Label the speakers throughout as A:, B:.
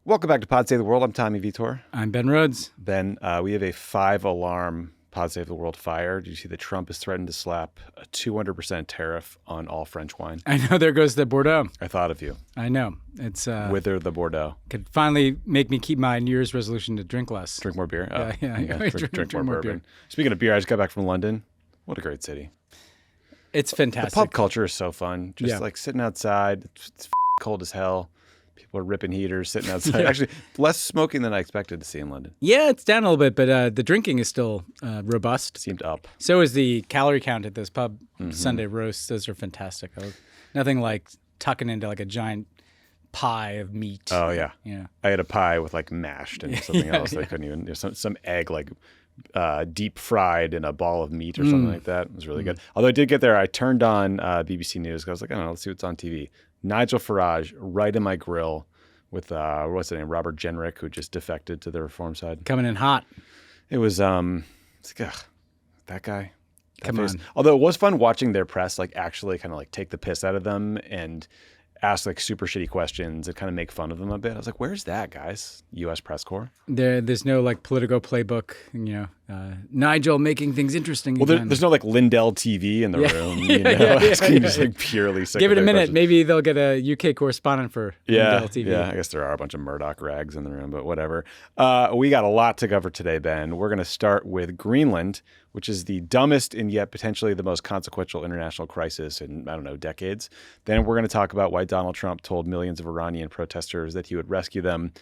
A: Welcome back to Pod Save the World. I'm Tommy Vitor.
B: I'm Ben Rhodes.
A: Ben, we have a 5-alarm Pod Save the World fire. Did you see that Trump has threatened to slap a 200% tariff on all French wine?
B: I know, there goes the Bordeaux.
A: I thought of you.
B: I know. It's
A: Wither the Bordeaux.
B: Could finally make me keep my New Year's resolution to drink less.
A: Drink more beer?
B: Drink
A: more bourbon.
B: beer.
A: Speaking of beer, I just got back from London. What a great city.
B: It's fantastic.
A: The pub culture is so fun. Just like sitting outside. It's cold as hell. People are ripping heaters, sitting outside. Actually, less smoking than I expected to see in London.
B: Yeah, it's down a little bit, but the drinking is still robust.
A: Seemed up.
B: So is the calorie count at this pub Sunday roasts. Those are fantastic. Nothing like tucking into like a giant pie of meat.
A: Oh, yeah.
B: Yeah.
A: I had a pie with like mashed and something else. I couldn't even, there's some egg like deep fried in a ball of meat or something like that. It was really good. Although I did get there, I turned on BBC News. I was like, I don't know, let's see what's on TV. Nigel Farage right in my grill with, what's his name, Robert Jenrick, who just defected to the reform side.
B: Coming in hot.
A: It was, it's like, that guy.
B: Come on.
A: Although it was fun watching their press, like actually kind of like take the piss out of them and ask like super shitty questions and kind of make fun of them a bit. I was like, where's that, guys? U.S. press corps?
B: There's no like Politico playbook, Nigel making things interesting.
A: Well, there's no like Lindell TV in the room. Just like purely sick.
B: Give it a minute.
A: Questions.
B: Maybe they'll get a UK correspondent for Lindell TV.
A: Yeah, I guess there are a bunch of Murdoch rags in the room, but whatever. We got a lot to cover today, Ben. We're going to start with Greenland, which is the dumbest and yet potentially the most consequential international crisis in, decades. Then we're going to talk about why Donald Trump told millions of Iranian protesters that he would rescue them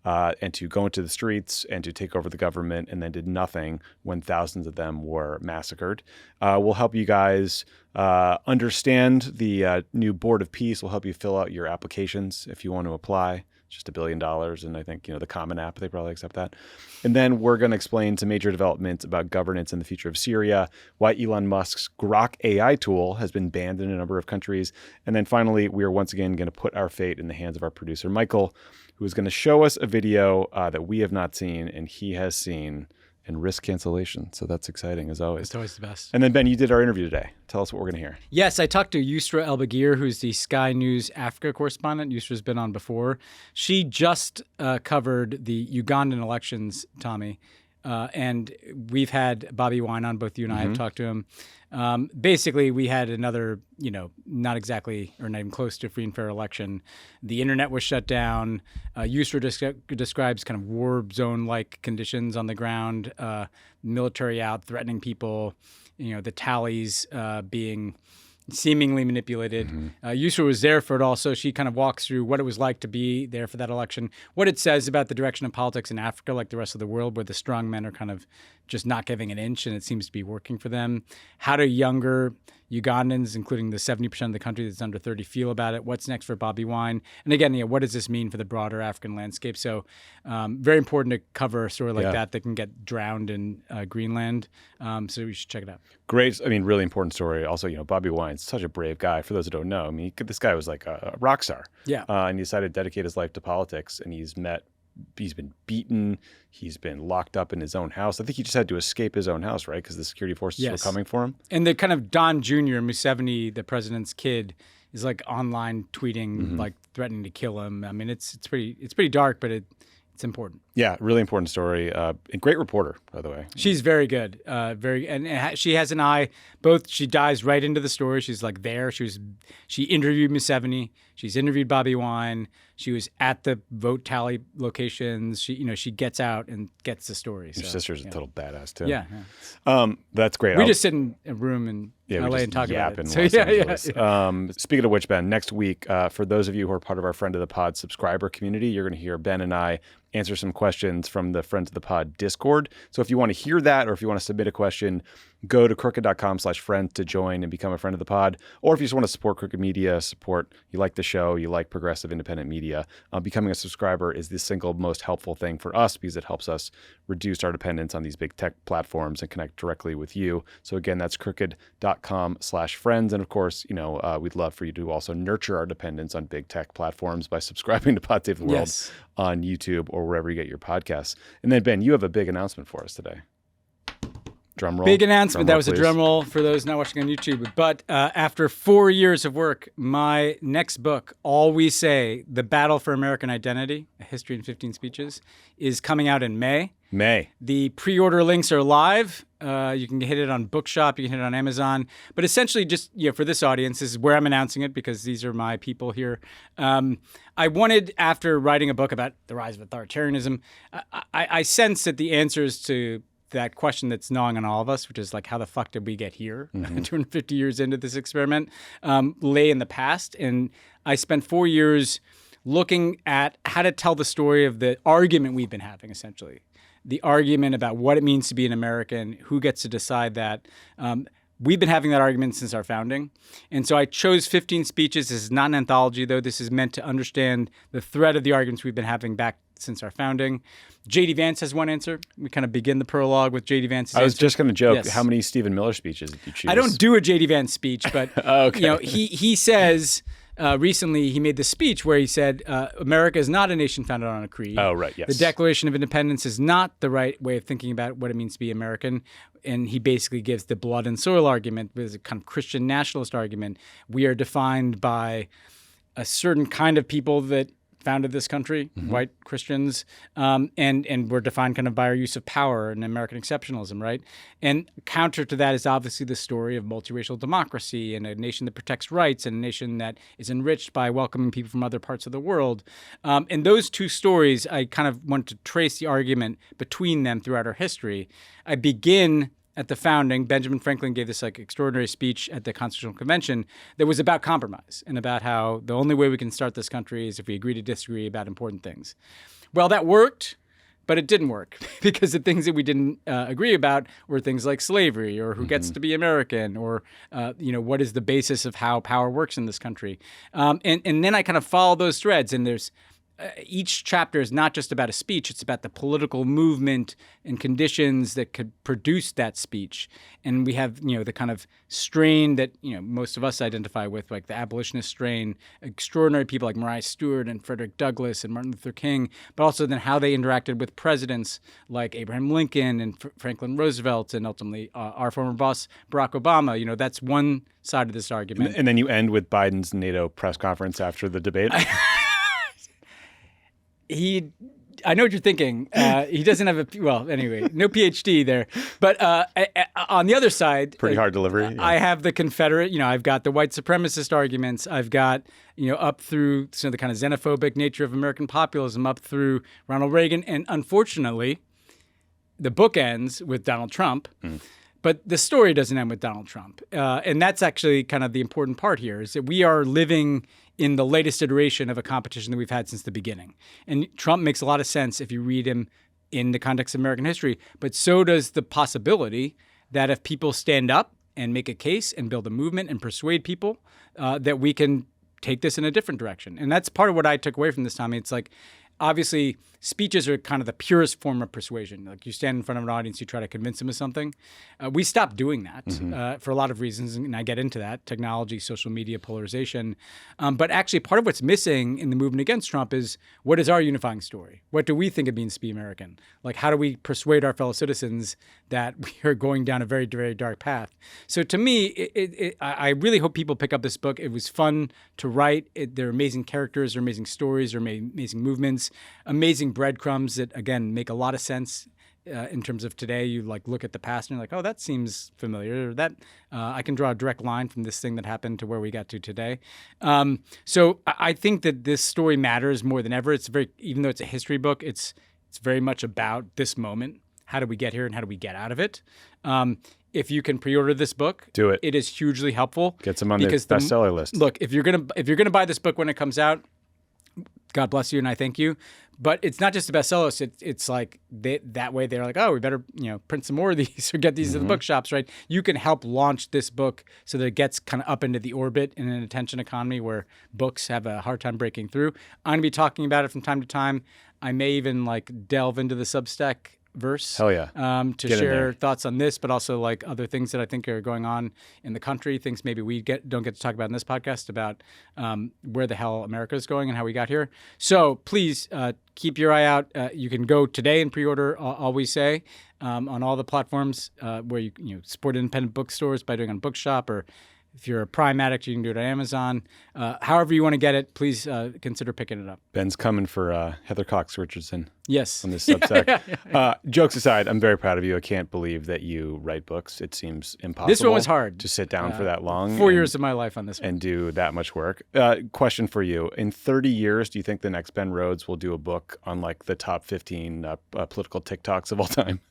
A: and to go into the streets and to take over the government, and then did nothing when thousands of them were massacred. We'll help you guys understand the new Board of Peace. We'll help you fill out your applications if you want to apply. It's just $1 billion, and I think the Common App, they probably accept that. And then we're going to explain some major developments about governance and the future of Syria, why Elon Musk's Grok AI tool has been banned in a number of countries, and then finally, we are once again going to put our fate in the hands of our producer Michael, who is going to show us a video that we have not seen and he has seen, and risk cancellation. So that's exciting as always.
B: It's always the best.
A: And then Ben, you did our interview today. Tell us what we're going to hear.
B: Yes, I talked to Yousra Elbagir, who's the Sky News Africa correspondent. Yousra's been on before. She just covered the Ugandan elections, Tommy. And we've had Bobby Wine on, both you and I have talked to him. Basically, we had another, not exactly or not even close to free and fair election. The internet was shut down. Yousra describes kind of war zone-like conditions on the ground, military out, threatening people, the tallies being seemingly manipulated. Yousra was there for it all, so she kind of walks through what it was like to be there for that election, what it says about the direction of politics in Africa, like the rest of the world, where the strong men are kind of just not giving an inch, and it seems to be working for them. How do younger Ugandans, including the 70% of the country that's under 30, feel about it? What's next for Bobby Wine? And again, what does this mean for the broader African landscape? So very important to cover a story like that can get drowned in Greenland. So we should check it out.
A: Great. Really important story. Also, Bobby Wine's such a brave guy. For those who don't know, this guy was like a rock star. Yeah. And he decided to dedicate his life to politics, and he's been beaten. He's been locked up in his own house. I think he just had to escape his own house, right? Because the security forces were coming for him. And
B: the kind of Don Jr., Museveni, the president's kid, is like online tweeting, like threatening to kill him. It's pretty dark, but it's important.
A: Yeah, really important story. And great reporter, by the way.
B: She's very good. And she has an eye. She dives right into the story. She's like there. She interviewed Museveni. She's interviewed Bobby Wine. She was at the vote tally locations. She gets out and gets the story.
A: Your sister's a total badass too.
B: Yeah.
A: That's great.
B: We just sit in a room in LA and talk about it.
A: So, speaking of which, Ben, next week, for those of you who are part of our Friend of the Pod subscriber community, you're going to hear Ben and I answer some questions from the Friends of the Pod Discord. So if you want to hear that, or if you want to submit a question, go to crooked.com/friends to join and become a friend of the pod. Or if you just want to support Crooked Media, you like the show, you like progressive independent media, becoming a subscriber is the single most helpful thing for us, because it helps us reduce our dependence on these big tech platforms and connect directly with you. So again, that's crooked.com/friends. And of course, we'd love for you to also nurture our dependence on big tech platforms by subscribing to Pod Save the World on YouTube or wherever you get your podcasts. And then Ben, you have a big announcement for us today. Drum roll.
B: Big announcement. That was
A: please.
B: a drum roll for those not watching on YouTube. But after 4 years of work, my next book, All We Say, The Battle for American Identity, A History in 15 Speeches, is coming out in May. The pre-order links are live. You can hit it on Bookshop. You can hit it on Amazon. But essentially, just for this audience, this is where I'm announcing it because these are my people here. I wanted, after writing a book about the rise of authoritarianism, I sense that the answers to that question that's gnawing on all of us, which is like, how the fuck did we get here 250 years into this experiment, lay in the past. And I spent 4 years looking at how to tell the story of the argument we've been having, essentially. The argument about what it means to be an American, who gets to decide that. We've been having that argument since our founding. And so I chose 15 speeches. This is not an anthology, though. This is meant to understand the thread of the arguments we've been having back since our founding. J.D. Vance has one answer. We kind of begin the prologue with J.D. Vance's answer.
A: I was just going to joke.
B: Yes.
A: How many Stephen Miller speeches did you choose?
B: I don't do a J.D. Vance speech, but
A: Okay.
B: he says recently he made this speech where he said America is not a nation founded on a creed.
A: Oh, right, yes.
B: The Declaration of Independence is not the right way of thinking about what it means to be American. And he basically gives the blood and soil argument, which is a kind of Christian nationalist argument. We are defined by a certain kind of people that founded this country, white Christians, and we're defined kind of by our use of power and American exceptionalism, right? And counter to that is obviously the story of multiracial democracy and a nation that protects rights and a nation that is enriched by welcoming people from other parts of the world. And those two stories, I kind of want to trace the argument between them throughout our history. I begin at the founding. Benjamin Franklin gave this extraordinary speech at the Constitutional Convention that was about compromise and about how the only way we can start this country is if we agree to disagree about important things. Well, that worked, but it didn't work because the things that we didn't agree about were things like slavery or who gets to be American or, what is the basis of how power works in this country. And then I kind of follow those threads, and there's each chapter is not just about a speech. It's about the political movement and conditions that could produce that speech. And we have, the kind of strain that, most of us identify with, like the abolitionist strain, extraordinary people like Mariah Stewart and Frederick Douglass and Martin Luther King, but also then how they interacted with presidents like Abraham Lincoln and Franklin Roosevelt and ultimately our former boss, Barack Obama. That's one side of this argument.
A: And then you end with Biden's NATO press conference after the debate.
B: I know what you're thinking. He doesn't have no PhD there. But on the other side,
A: pretty hard delivery. Yeah.
B: I have the Confederate. I've got the white supremacist arguments. I've got up through the kind of xenophobic nature of American populism, up through Ronald Reagan, and unfortunately, the book ends with Donald Trump. But the story doesn't end with Donald Trump. And that's actually kind of the important part here, is that we are living in the latest iteration of a competition that we've had since the beginning. And Trump makes a lot of sense if you read him in the context of American history. But so does the possibility that if people stand up and make a case and build a movement and persuade people, that we can take this in a different direction. And that's part of what I took away from this, Tommy. It's like, obviously, speeches are kind of the purest form of persuasion. Like you stand in front of an audience, you try to convince them of something. We stopped doing that for a lot of reasons, and I get into that: technology, social media, polarization. But actually, part of what's missing in the movement against Trump is, what is our unifying story? What do we think it means to be American? Like, how do we persuade our fellow citizens that we are going down a very, very dark path? So to me, I really hope people pick up this book. It was fun to write. There are amazing characters, there are amazing stories, there are amazing movements, amazing breadcrumbs that, again, make a lot of sense in terms of today. You look at the past and you're like, oh, that seems familiar. That I can draw a direct line from this thing that happened to where we got to today. So I think that this story matters more than ever. Even though it's a history book, it's very much about this moment. How did we get here and how do we get out of it? If you can pre-order this book,
A: do it.
B: It is hugely helpful.
A: Get some on the bestseller list.
B: Look, if you're gonna buy this book when it comes out, God bless you and I thank you. But it's not just a bestseller. It's like that way they're like, oh, we better print some more of these or get these to the bookshops, right? You can help launch this book so that it gets kind of up into the orbit in an attention economy where books have a hard time breaking through. I'm going to be talking about it from time to time. I may even delve into the Substack verse.
A: Hell yeah.
B: To
A: Get in
B: share
A: there.
B: thoughts on this, but also like other things that I think are going on in the country, things maybe we don't get to talk about in this podcast about where the hell America is going and how we got here. So please keep your eye out. You can go today and pre-order All We Say on all the platforms where you support independent bookstores by doing it on Bookshop, or if you're a Prime addict, you can do it on Amazon. However you want to get it, please consider picking it up.
A: Ben's coming for Heather Cox Richardson.
B: Yes.
A: On this Substack. Jokes aside, I'm very proud of you. I can't believe that you write books. It seems impossible.
B: This one was hard.
A: To sit down for that long.
B: 4 years of my life on this one.
A: And do that much work. Question for you. In 30 years, do you think the next Ben Rhodes will do a book on like the top 15 political TikToks of all time?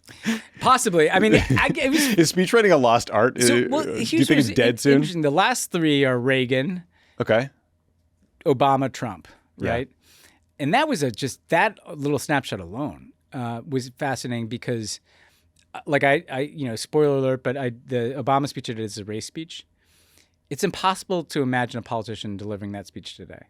B: Possibly. I mean,
A: is speechwriting a lost art? Do you think it's dead soon?
B: The last three are Reagan,
A: okay,
B: Obama, Trump, right?
A: Yeah.
B: And that was just that little snapshot alone was fascinating because, like I spoiler alert, but the Obama speech I did is a race speech. It's impossible to imagine a politician delivering that speech today.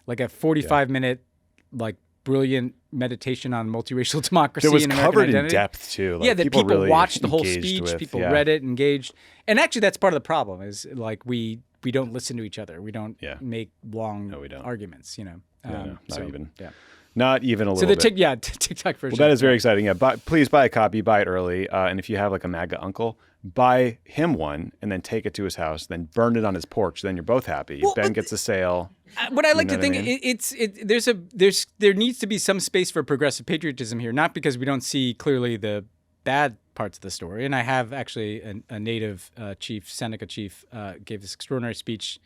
B: Like a 45-minute, like brilliant meditation on multiracial democracy.
A: It was
B: and American
A: covered
B: identity.
A: in depth too. Like,
B: Yeah, that people
A: really
B: watched the whole
A: engaged
B: speech,
A: with,
B: people read it, engaged, and actually that's part of the problem is like we don't listen to each other. We don't make long arguments.
A: Not even.
B: Yeah.
A: Not even a
B: So
A: little
B: the
A: bit.
B: TikTok version.
A: Well, that is very exciting. Yeah, please buy a copy, buy it early, and if you have like a MAGA uncle, buy him one and then take it to his house, then burn it on his porch. Then you're both happy.
B: Well,
A: Ben gets a sale.
B: What I like to think
A: I mean?
B: there needs to be some space for progressive patriotism here, not because we don't see clearly the bad parts of the story. And I have actually a native chief, Seneca chief, gave this extraordinary speech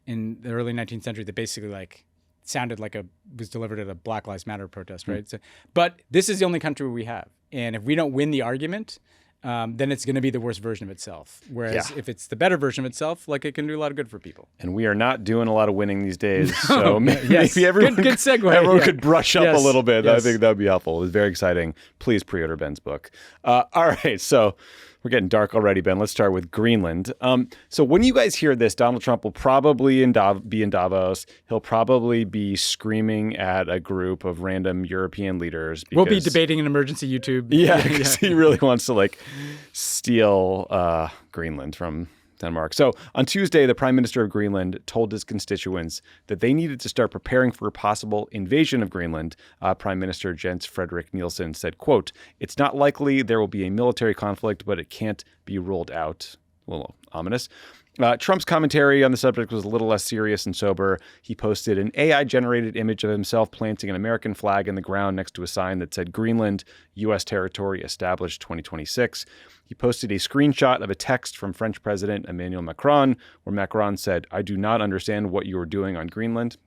B: in the early 19th century that basically like sounded like was delivered at a Black Lives Matter protest, right? So, but this is the only country we have, and if we don't win the argument, then it's going to be the worst version of itself. Whereas if it's the better version of itself, like it can do a lot of good for people.
A: And we are not doing a lot of winning these days, so maybe everyone,
B: good segue.
A: Everyone could brush up a little bit.
B: Yes.
A: I think that would be helpful. It was very exciting. Please pre-order Ben's book. All right, so we're getting dark already, Ben. Let's start with Greenland. So when you guys hear this, Donald Trump will probably be in Davos. He'll probably be screaming at a group of random European leaders.
B: We'll be debating an emergency YouTube.
A: Yeah, because he really wants to like steal Greenland from Denmark. So on Tuesday, the Prime Minister of Greenland told his constituents that they needed to start preparing for a possible invasion of Greenland. Prime Minister Jens Frederik Nielsen said, quote, "It's not likely there will be a military conflict, but it can't be ruled out." A little ominous. Trump's commentary on the subject was a little less serious and sober. He posted an AI-generated image of himself planting an American flag in the ground next to a sign that said Greenland, U.S. territory established 2026. He posted a screenshot of a text from French President Emannuel Macron, where Macron said, "I do not understand what you are doing on Greenland."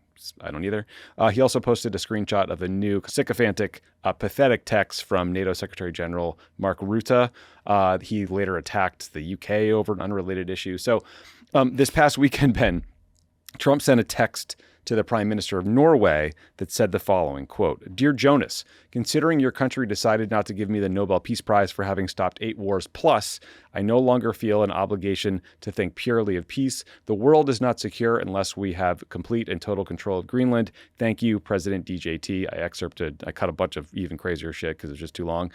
A: I don't either. He also posted a screenshot of a new sycophantic, pathetic text from NATO Secretary General Mark Rutte. He later attacked the UK over an unrelated issue. So this past weekend, Ben, Trump sent a text to the Prime Minister of Norway that said the following, quote, "Dear Jonas, considering your country decided not to give me the Nobel Peace Prize for having stopped 8 wars plus, I no longer feel an obligation to think purely of peace. The world is not secure unless we have complete and total control of Greenland. Thank you, President DJT." I cut a bunch of even crazier shit because it was just too long.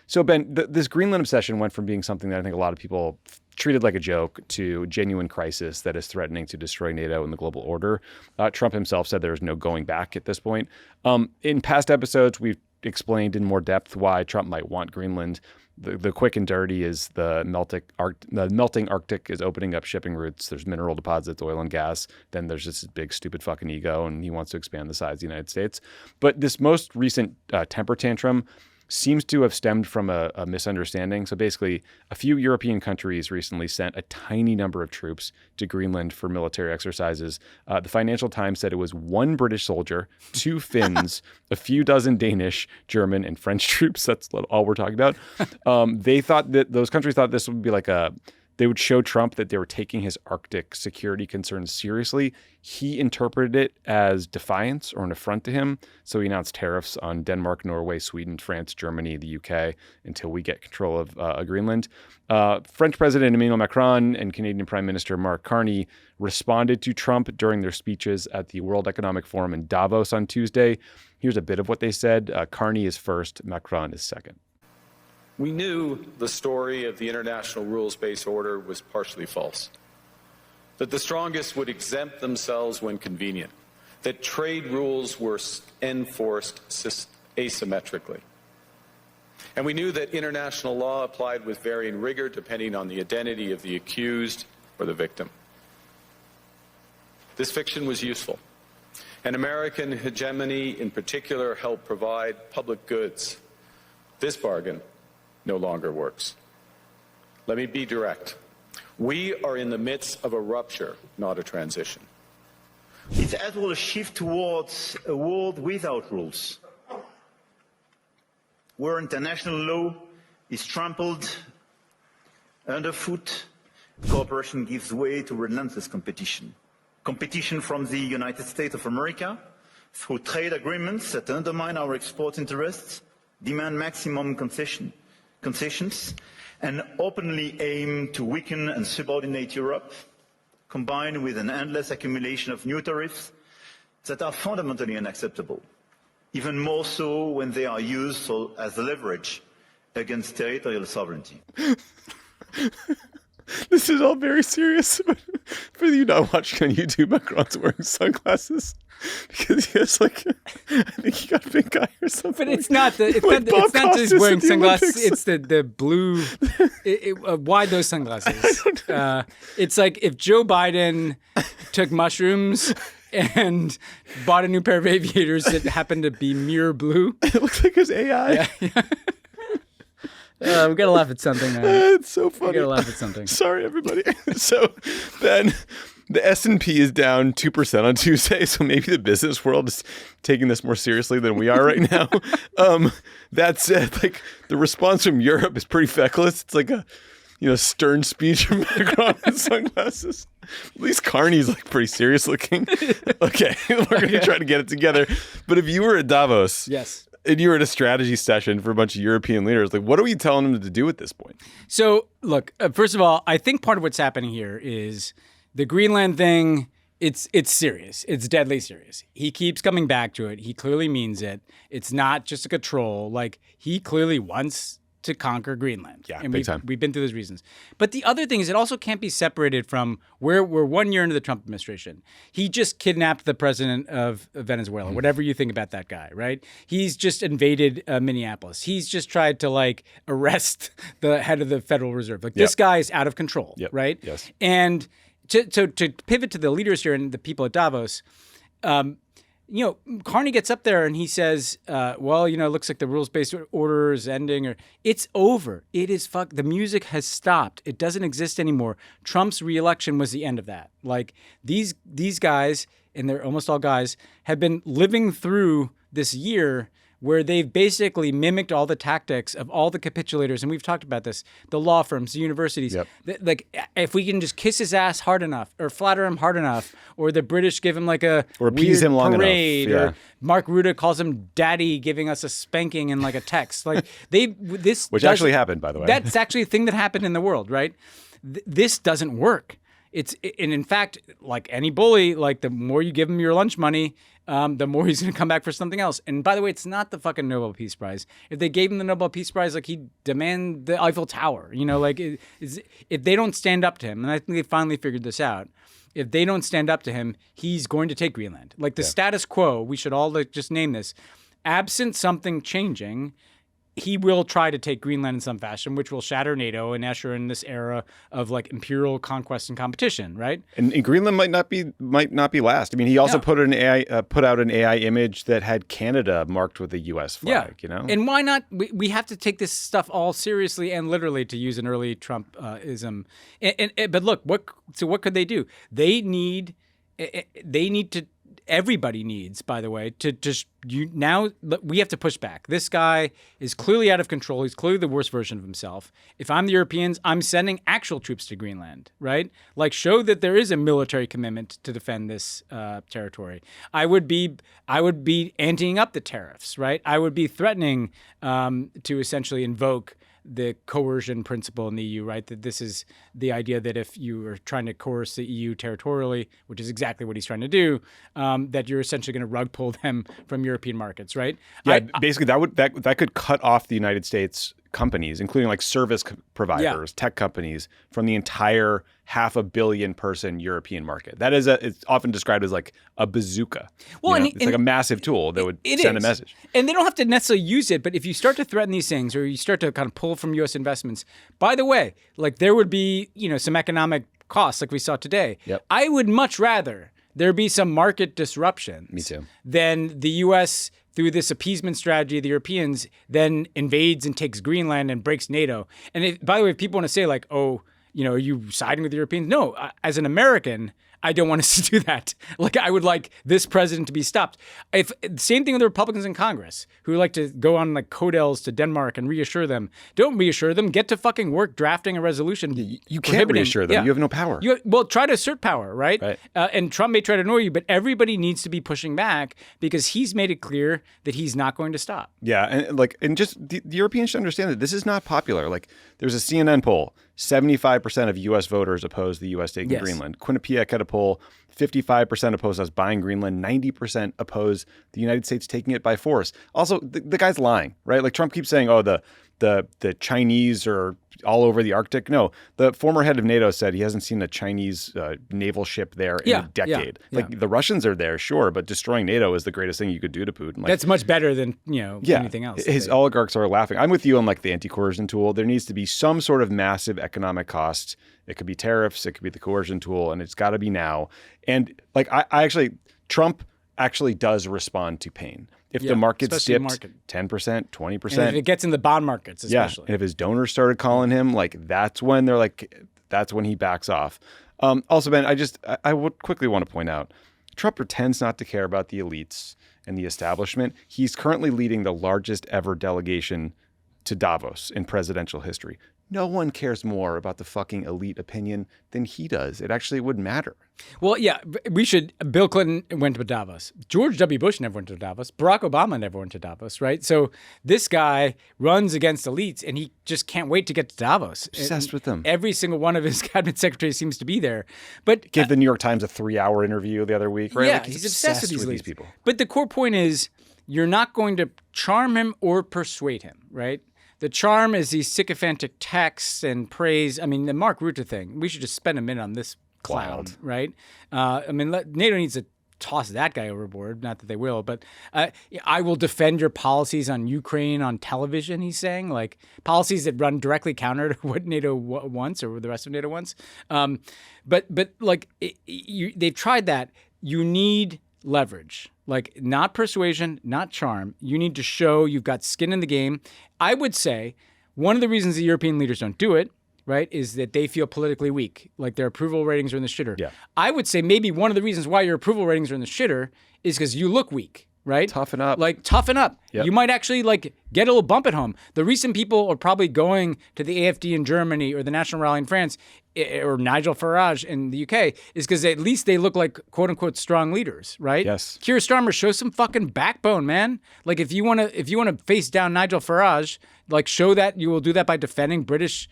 A: So Ben, this Greenland obsession went from being something that I think a lot of people treated like a joke to genuine crisis that is threatening to destroy NATO and the global order. Trump himself said there is no going back at this point. In past episodes, we've explained in more depth why Trump might want Greenland. The quick and dirty is the melting Arctic is opening up shipping routes. There's mineral deposits, oil and gas. Then there's this big, stupid fucking ego, and he wants to expand the size of the United States. But this most recent temper tantrum seems to have stemmed from a misunderstanding. So basically, a few European countries recently sent a tiny number of troops to Greenland for military exercises. The Financial Times said it was 1 British soldier, 2 Finns, a few dozen Danish, German, and French troops. That's all we're talking about. Those countries thought this would be like they would show Trump that they were taking his Arctic security concerns seriously. He interpreted it as defiance or an affront to him. So he announced tariffs on Denmark, Norway, Sweden, France, Germany, the UK until we get control of Greenland. French President Emmanuel Macron and Canadian Prime Minister Mark Carney responded to Trump during their speeches at the World Economic Forum in Davos on Tuesday. Here's a bit of what they said. Carney is first, Macron is second.
C: We knew the story of the international rules-based order was partially false, that the strongest would exempt themselves when convenient, that trade rules were enforced asymmetrically. And we knew that international law applied with varying rigor depending on the identity of the accused or the victim. This fiction was useful, and American hegemony in particular helped provide public goods. This bargain no longer works. Let me be direct. We are in the midst of a rupture, not a transition.
D: It's as well a shift towards a world without rules, where international law is trampled underfoot. Cooperation gives way to relentless competition. Competition from the United States of America through trade agreements that undermine our export interests, demand maximum concessions, and openly aim to weaken and subordinate Europe, combined with an endless accumulation of new tariffs that are fundamentally unacceptable, even more so when they are used as leverage against territorial sovereignty.
A: This is all very serious. But for you not watching on YouTube, Macron's wearing sunglasses because he has I think he got a big eye or something.
B: But it's not it's not just wearing sunglasses. It's the blue. Why those sunglasses? It's like if Joe Biden took mushrooms and bought a new pair of aviators that happened to be mirror blue.
A: It looks like his AI.
B: Yeah. We gotta laugh at something.
A: It's so funny.
B: We gotta laugh at something.
A: Sorry, everybody. So, Ben, the S&P is down 2% on Tuesday, so maybe the business world is taking this more seriously than we are right now. That said, the response from Europe is pretty feckless. It's like a stern speech from Macron with sunglasses. At least Carney's pretty serious looking. Okay, we're gonna try to get it together. But if you were at Davos,
B: yes,
A: and you were at a strategy session for a bunch of European leaders, what are we telling them to do at this point?
B: So, look, first of all, I think part of what's happening here is the Greenland thing. It's serious. It's deadly serious. He keeps coming back to it. He clearly means it. It's not just a control. He clearly wants to conquer Greenland.
A: Yeah,
B: and
A: big time.
B: We've been through those reasons. But the other thing is it also can't be separated from where we're 1 year into the Trump administration. He just kidnapped the president of Venezuela, whatever you think about that guy, right? He's just invaded Minneapolis. He's just tried to arrest the head of the Federal Reserve. This guy is out of control, right?
A: Yes.
B: And to pivot to the leaders here and the people at Davos, Carney gets up there and he says, it looks like the rules-based order is ending, or it's over. It is the music has stopped. It doesn't exist anymore. Trump's reelection was the end of that. These guys, and they're almost all guys, have been living through this year where they've basically mimicked all the tactics of all the capitulators, and we've talked about this, the law firms, the universities. Yep. If we can just kiss his ass hard enough, or flatter him hard enough, or the British give him or
A: appease him long
B: parade,
A: enough,
B: or Mark Rutte calls him daddy, giving us a spanking in a text.
A: Which actually happened, by the way.
B: That's actually a thing that happened in the world, right? This doesn't work. And in fact, like any bully, the more you give him your lunch money, the more he's going to come back for something else. And by the way, it's not the fucking Nobel Peace Prize. If they gave him the Nobel Peace Prize, he'd demand the Eiffel Tower. If they don't stand up to him, and I think they finally figured this out, if they don't stand up to him, he's going to take Greenland. The status quo, we should all just name this, absent something changing, he will try to take Greenland in some fashion, which will shatter NATO and usher in this era of imperial conquest and competition, right?
A: And Greenland might not be last. I mean, he also put out an AI image that had Canada marked with a U.S. flag.
B: And why not? We have to take this stuff all seriously and literally, to use an early Trumpism. But look, what could they do? They need to. Everybody needs, by the way, now we have to push back. This guy is clearly out of control. He's clearly the worst version of himself. If I'm the Europeans, I'm sending actual troops to Greenland, right? Show that there is a military commitment to defend this territory. I would be anteing up the tariffs, right? I would be threatening to essentially invoke the coercion principle in the EU, right? That this is the idea that if you are trying to coerce the EU territorially, which is exactly what he's trying to do, that you're essentially going to rug pull them from European markets, right?
A: Yeah, basically that could cut off the United States companies, including like service providers, tech companies, from the entire 500 million person European market. That is it's often described as like a bazooka.
B: Well,
A: it's like a massive tool that would send a message.
B: And they don't have to necessarily use it, but if you start to threaten these things or you start to kind of pull from U.S. investments, by the way, like there would be, some economic costs like we saw today.
A: Yep.
B: I would much rather there be some market disruption.
A: Me too.
B: Than the U.S. through this appeasement strategy of the Europeans then invades and takes Greenland and breaks NATO. And by the way, if people want to say like, are you siding with the Europeans? No, as an American, I don't want us to do that. Like, I would like this president to be stopped. Same thing with the Republicans in Congress who like to go on like coattails to Denmark and reassure them. Don't reassure them. Get to fucking work drafting a resolution.
A: You can't reassure them. Yeah. You have no power.
B: Try to assert power, right? And Trump may try to annoy you, but everybody needs to be pushing back because he's made it clear that he's not going to stop.
A: Yeah, and just the Europeans should understand that this is not popular. Like, there's a CNN poll. 75% of U.S. voters oppose the U.S. taking Greenland. Quinnipiac had a poll, 55% oppose us buying Greenland, 90% oppose the United States taking it by force. Also, the guy's lying, right? Like Trump keeps saying, the Chinese are all over the Arctic. No, the former head of NATO said he hasn't seen a Chinese naval ship there in a decade. Like the Russians are there, sure, but destroying NATO is the greatest thing you could do to Putin. Like,
B: that's much better than anything else.
A: His oligarchs are laughing. I'm with you on like the anti-coercion tool. There needs to be some sort of massive economic cost. It could be tariffs. It could be the coercion tool, and it's got to be now. And like Trump actually does respond to pain. If the market's dipped 10%, 20%.
B: And if it gets in the bond markets, especially.
A: Yeah, and if his donors started calling him, like that's when he backs off. Also, Ben, I would quickly want to point out, Trump pretends not to care about the elites and the establishment. He's currently leading the largest ever delegation to Davos in presidential history. No one cares more about the fucking elite opinion than he does. It actually would matter.
B: Well, yeah, Bill Clinton went to Davos. George W. Bush never went to Davos. Barack Obama never went to Davos, right? So this guy runs against elites, and he just can't wait to get to Davos.
A: Obsessed with them.
B: Every single one of his cabinet secretaries seems to be there. But
A: gave the New York Times a 3-hour interview the other week, right?
B: Yeah,
A: like
B: he's obsessed with these
A: people.
B: But the core point is you're not going to charm him or persuade him, right? The charm is these sycophantic texts and praise. I mean, the Mark Rutte thing, we should just spend a minute on this clown, right? NATO needs to toss that guy overboard. Not that they will, but I will defend your policies on Ukraine on television, he's saying, like policies that run directly counter to what NATO wants or the rest of NATO wants. But like they've tried that. You need leverage, like not persuasion, not charm. You need to show you've got skin in the game. I would say one of the reasons the European leaders don't do it, right, is that they feel politically weak, like their approval ratings are in the shitter.
A: Yeah.
B: I would say maybe one of the reasons why your approval ratings are in the shitter is because you look weak, right?
A: Toughen up.
B: Like, toughen up.
A: Yep.
B: You might actually, like, get a little bump at home. The reason people are probably going to the AfD in Germany or the National Rally in France or Nigel Farage in the UK is because at least they look like quote-unquote strong leaders, right?
A: Yes.
B: Keir Starmer, show some fucking backbone, man. Like, if you want to face down Nigel Farage, like, show that you will do that by defending British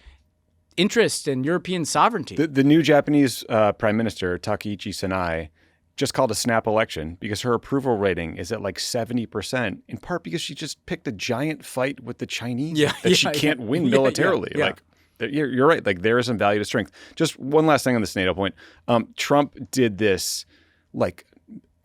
B: interest and European sovereignty.
A: The new Japanese Prime Minister, Takaichi Sanae, just called a snap election because her approval rating is at like 70%, in part because she just picked a giant fight with the Chinese that she can't win militarily. Like, you're right. Like, there is some value to strength. Just one last thing on this NATO point. Trump did this like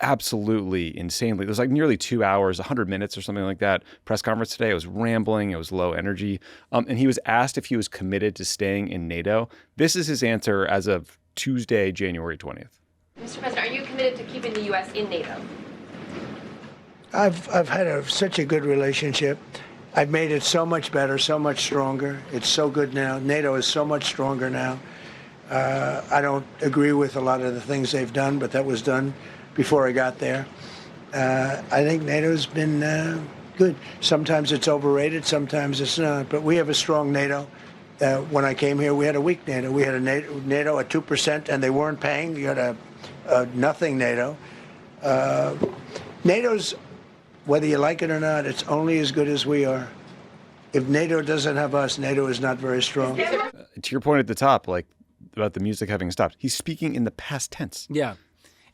A: absolutely insanely. It was like nearly 2 hours, 100 minutes or something like that. Press conference today. It was rambling. It was low energy. And he was asked if he was committed to staying in NATO. This is his answer as of Tuesday, January 20th.
E: Mr. President, are you committed to keeping the U.S. in NATO?
F: I've had such a good relationship. I've made it so much better, so much stronger. It's so good now. NATO is so much stronger now. I don't agree with a lot of the things they've done, but that was done before I got there. I think NATO's been good. Sometimes it's overrated, sometimes it's not. But we have a strong NATO. When I came here, we had a weak NATO. We had a NATO at 2%, and they weren't paying. You had a nothing NATO. NATO's, whether you like it or not, it's only as good as we are. If NATO doesn't have us, NATO is not very strong.
A: To your point at the top, like about the music having stopped, he's speaking in the past tense.
B: Yeah.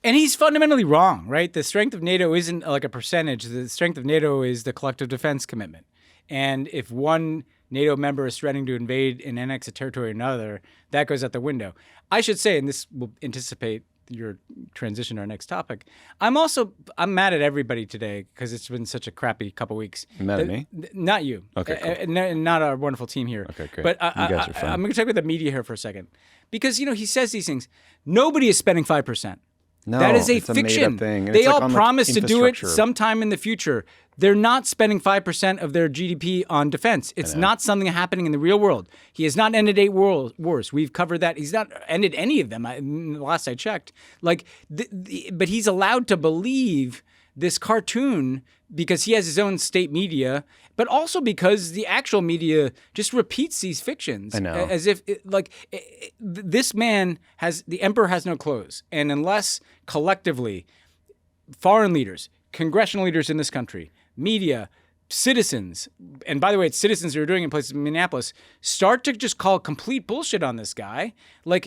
B: And he's fundamentally wrong, right? The strength of NATO isn't like a percentage. The strength of NATO is the collective defense commitment. And if one NATO member is threatening to invade and annex a territory or another, that goes out the window. I should say, and this will anticipate your transition to our next topic, I'm mad at everybody today because it's been such a crappy couple weeks.
A: You mad at me?
B: Not you.
A: Okay, cool.
B: Not our wonderful team here.
A: Okay, great.
B: But
A: You guys are fun.
B: I'm going to talk about the media here for a second. Because, he says these things. Nobody is spending 5%.
A: No,
B: that is a
A: it's
B: fiction.
A: made-up thing. And
B: They
A: it's like
B: all
A: on,
B: promise to do it
A: infrastructure.
B: sometime in the future. They're not spending 5% of their GDP on defense. It's not something happening in the real world. He has not ended 8 wars. We've covered that. He's not ended any of them. The last I checked. But he's allowed to believe this cartoon because he has his own state media, but also because the actual media just repeats these fictions.
A: I know.
B: As if, this man the emperor has no clothes. And unless collectively, foreign leaders, congressional leaders in this country, media, citizens, and by the way, it's citizens who are doing it in places in Minneapolis, start to just call complete bullshit on this guy,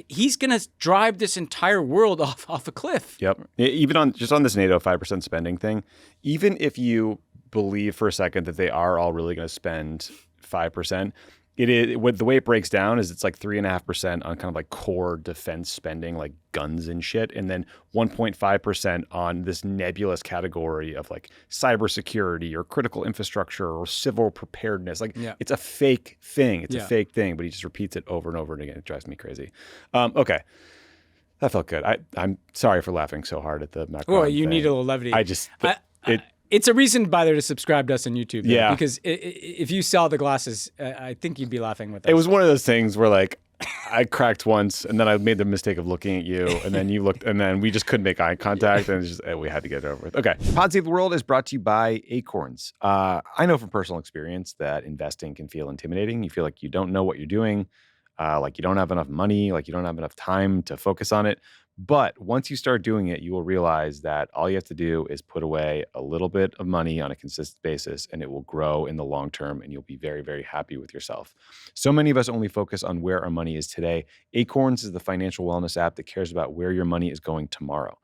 B: he's going to drive this entire world off a cliff.
A: Yep. Even on this NATO 5% spending thing, even if you believe for a second that they are all really going to spend 5%, the way it breaks down is it's like 3.5% on kind of like core defense spending, like guns and shit, and then 1.5% on this nebulous category of like cybersecurity or critical infrastructure or civil preparedness. It's a fake thing. It's a fake thing, but he just repeats it over and over again. It drives me crazy. Okay. That felt good. I'm sorry for laughing so hard at the Macron
B: Well, you
A: thing.
B: need a little levity.
A: It's
B: a reason, by the way, to subscribe to us on YouTube. Though,
A: Yeah.
B: Because if you saw the glasses, I think you'd be laughing with us.
A: It was one of those things where I cracked once and then I made the mistake of looking at you and then you looked and then we just couldn't make eye contact and we had to get it over with. Okay. Pod Save the World is brought to you by Acorns. I know from personal experience that investing can feel intimidating. You feel like you don't know what you're doing, like you don't have enough money, like you don't have enough time to focus on it. But once you start doing it, you will realize that all you have to do is put away a little bit of money on a consistent basis, and it will grow in the long term, and you'll be very, very happy with yourself. So many of us only focus on where our money is today. Acorns is the financial wellness app that cares about where your money is going tomorrow.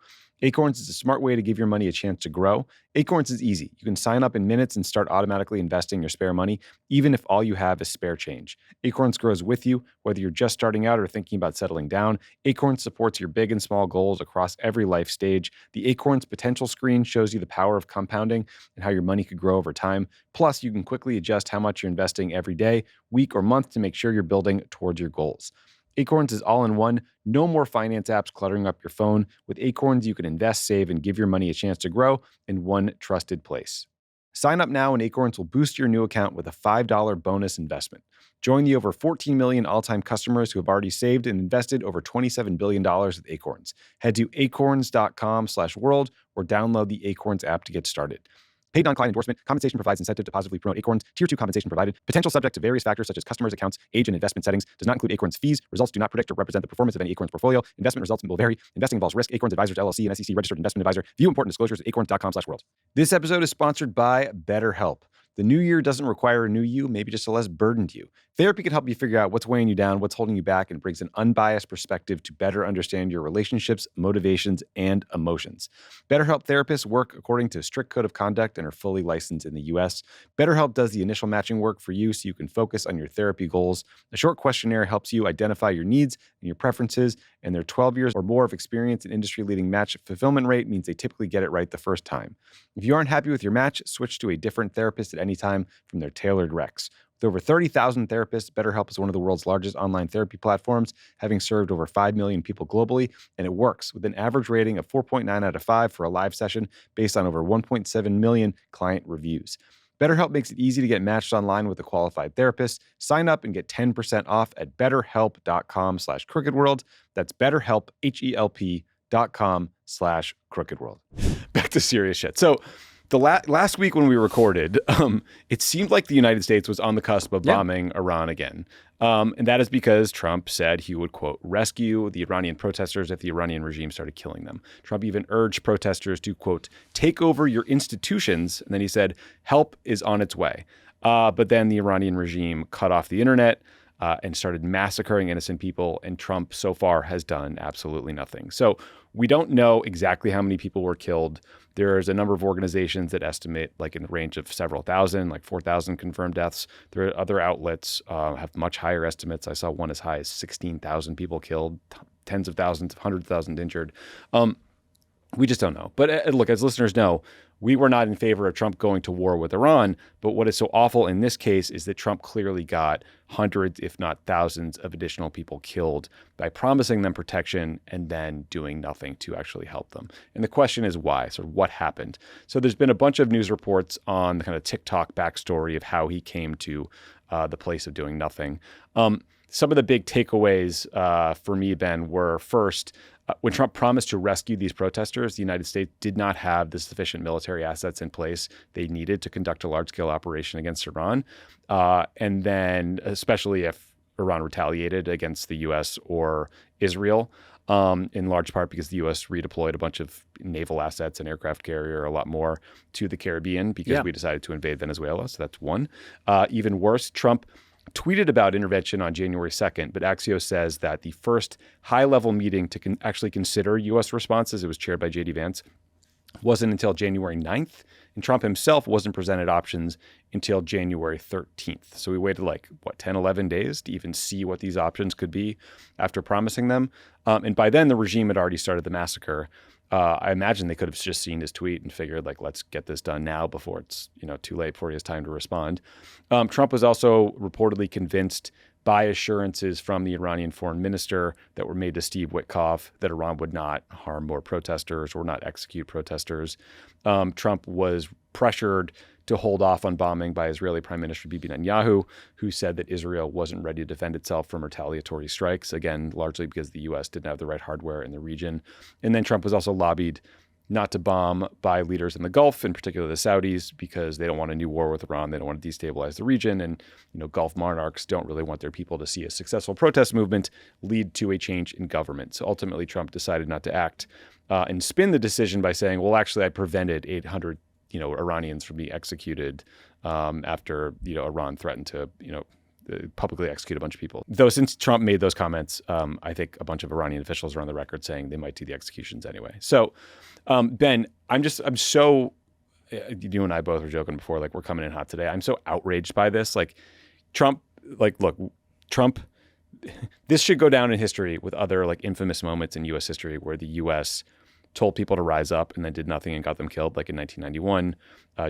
A: Acorns is a smart way to give your money a chance to grow. Acorns is easy. You can sign up in minutes and start automatically investing your spare money, even if all you have is spare change. Acorns grows with you, whether you're just starting out or thinking about settling down. Acorns supports your big and small goals across every life stage. The Acorns potential screen shows you the power of compounding and how your money could grow over time. Plus, you can quickly adjust how much you're investing every day, week, or month to make sure you're building towards your goals. Acorns is all in one. No more finance apps cluttering up your phone. With Acorns, you can invest, save, and give your money a chance to grow in one trusted place. Sign up now and Acorns will boost your new account with a $5 bonus investment. Join the over 14 million all-time customers who have already saved and invested over $27 billion with Acorns. Head to acorns.com/world or download the Acorns app to get started. Paid non-client endorsement. Compensation provides incentive to positively promote Acorns. Tier 2 compensation provided. Potential subject to various factors such as customers' accounts, age, and investment settings. Does not include Acorns fees. Results do not predict or represent the performance of any Acorns portfolio. Investment results will vary. Investing involves risk. Acorns Advisors LLC, an SEC registered investment advisor. View important disclosures at acorns.com/world. This episode is sponsored by BetterHelp. The new year doesn't require a new you, maybe just a less burdened you. Therapy can help you figure out what's weighing you down, what's holding you back, and brings an unbiased perspective to better understand your relationships, motivations, and emotions. BetterHelp therapists work according to a strict code of conduct and are fully licensed in the U.S. BetterHelp does the initial matching work for you so you can focus on your therapy goals. A short questionnaire helps you identify your needs and your preferences, and their 12 years or more of experience in industry-leading match fulfillment rate means they typically get it right the first time. If you aren't happy with your match, switch to a different therapist at any time from their tailored recs. With over 30,000 therapists, BetterHelp is one of the world's largest online therapy platforms, having served over 5 million people globally, and it works with an average rating of 4.9 out of 5 for a live session based on over 1.7 million client reviews. BetterHelp makes it easy to get matched online with a qualified therapist. Sign up and get 10% off at betterhelp.com/crookedworld. That's BetterHelp, HELP.com/crookedworld. Back to serious shit. So the last week when we recorded, it seemed like the United States was on the cusp of bombing Iran again. And that is because Trump said he would, quote, rescue the Iranian protesters if the Iranian regime started killing them. Trump even urged protesters to, quote, take over your institutions. And then he said, help is on its way. But then the Iranian regime cut off the internet. and started massacring innocent people. And Trump so far has done absolutely nothing. So we don't know exactly how many people were killed. There's a number of organizations that estimate like in the range of several thousand, like 4,000 confirmed deaths. There are other outlets have much higher estimates. I saw one as high as 16,000 people killed, tens of thousands, hundreds of thousands injured. We just don't know. But look, as listeners know, we were not in favor of Trump going to war with Iran. But what is so awful in this case is that Trump clearly got hundreds, if not thousands, of additional people killed by promising them protection and then doing nothing to actually help them. And the question is why? So what happened? So there's been a bunch of news reports on the kind of TikTok backstory of how he came to the place of doing nothing. Some of the big takeaways for me, Ben, were first, when Trump promised to rescue these protesters, the United States did not have the sufficient military assets in place they needed to conduct a large-scale operation against Iran. And then, especially if Iran retaliated against the U.S. or Israel, in large part because the U.S. redeployed a bunch of naval assets and aircraft carrier, a lot more, to the Caribbean because we decided to invade Venezuela. So that's one. Even worse, Trump tweeted about intervention on January 2nd, but Axios says that the first high-level meeting to actually consider U.S. responses, it was chaired by J.D. Vance, wasn't until January 9th, and Trump himself wasn't presented options until January 13th. So we waited 10, 11 days to even see what these options could be after promising them. And by then, the regime had already started the massacre. I imagine they could have just seen his tweet and figured, let's get this done now before it's too late, before he has time to respond. Trump was also reportedly convinced by assurances from the Iranian foreign minister that were made to Steve Witkoff that Iran would not harm more protesters or not execute protesters. Trump was pressured to hold off on bombing by Israeli Prime Minister Bibi Netanyahu, who said that Israel wasn't ready to defend itself from retaliatory strikes, again, largely because the U.S. didn't have the right hardware in the region. And then Trump was also lobbied not to bomb by leaders in the Gulf, in particular the Saudis, because they don't want a new war with Iran. They don't want to destabilize the region. And, Gulf monarchs don't really want their people to see a successful protest movement lead to a change in government. So ultimately, Trump decided not to act and spin the decision by saying, well, actually, I prevented 800 Iranians from being executed after, Iran threatened to, publicly execute a bunch of people. Though since Trump made those comments, I think a bunch of Iranian officials are on the record saying they might do the executions anyway. So, Ben, I'm so, you and I both were joking before, we're coming in hot today. I'm so outraged by this. Trump, this should go down in history with other infamous moments in U.S. history where the U.S. told people to rise up and then did nothing and got them killed, like in 1991.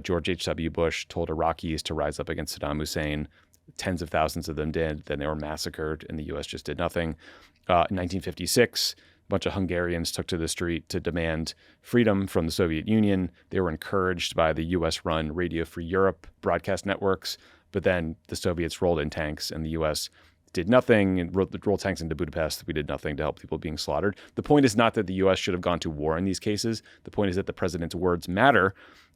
A: George H.W. Bush told Iraqis to rise up against Saddam Hussein. Tens of thousands of them did. Then they were massacred and the U.S. just did nothing. In 1956, a bunch of Hungarians took to the street to demand freedom from the Soviet Union. They were encouraged by the U.S.-run Radio Free Europe broadcast networks, but then the Soviets rolled in tanks and the U.S. did nothing and rolled tanks into Budapest. We did nothing to help people being slaughtered. The point is not that the U.S. should have gone to war in these cases. The point is that the president's words matter.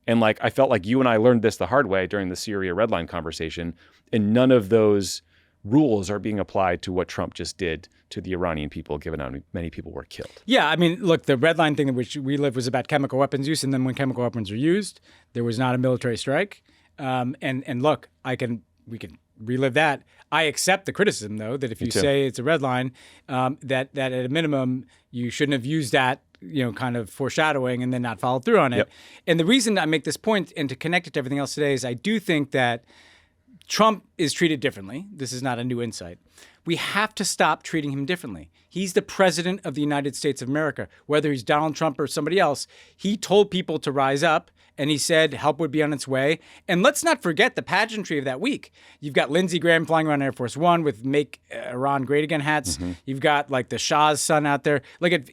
A: And I felt like you and I learned this the hard way during the Syria red line conversation, and none of those rules are being applied to what Trump just did to the Iranian people, given how many people were killed. Yeah,
B: I mean, look, the red line thing in which we live was about chemical weapons use, and then when chemical weapons were used, there was not a military strike. And look, we can relive that. I accept the criticism, though, that if you say it's a red line, that at a minimum you shouldn't have used that, kind of foreshadowing and then not followed through on it. Yep. And the reason I make this point and to connect it to everything else today is I do think that Trump is treated differently. This is not a new insight. We have to stop treating him differently. He's the president of the United States of America. Whether he's Donald Trump or somebody else, he told people to rise up, and he said help would be on its way. And let's not forget the pageantry of that week. You've got Lindsey Graham flying around Air Force One with Make Iran Great Again hats. Mm-hmm. You've got the Shah's son out there.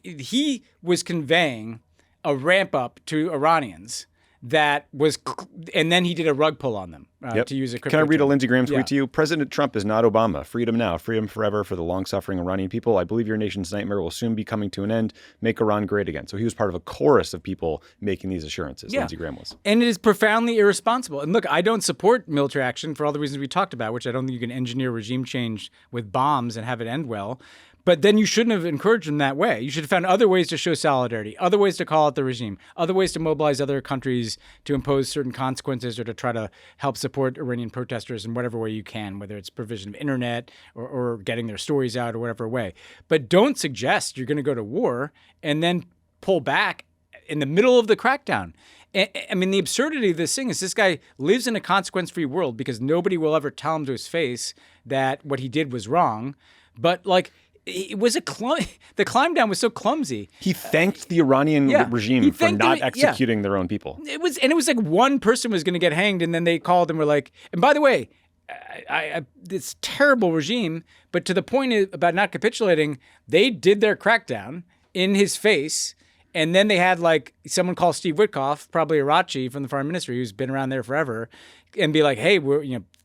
B: He was conveying a ramp up to Iranians that was, and then he did a rug pull on them, to use a crypto
A: Can I read
B: term.
A: a Lindsey Graham tweet to you? President Trump is not Obama. Freedom now, freedom forever for the long-suffering Iranian people. I believe your nation's nightmare will soon be coming to an end. Make Iran great again. So he was part of a chorus of people making these assurances. Lindsey Graham was.
B: And it is profoundly irresponsible. And look, I don't support military action for all the reasons we talked about, which I don't think you can engineer regime change with bombs and have it end well. But then you shouldn't have encouraged them that way. You should have found other ways to show solidarity, other ways to call out the regime, other ways to mobilize other countries to impose certain consequences or to try to help support Iranian protesters in whatever way you can, whether it's provision of internet or getting their stories out or whatever way. But don't suggest you're going to go to war and then pull back in the middle of the crackdown. I mean, the absurdity of this thing is this guy lives in a consequence-free world because nobody will ever tell him to his face that what he did was wrong. But like, it was the climb down was so clumsy.
A: He thanked the Iranian regime for not executing their own people.
B: It was like one person was going to get hanged, and then they called and were like, and by the way, this terrible regime, but to the point about not capitulating, they did their crackdown in his face. And then they had like someone call Steve Witkoff, probably Arachi from the foreign ministry, who's been around there forever, and be like, "Hey,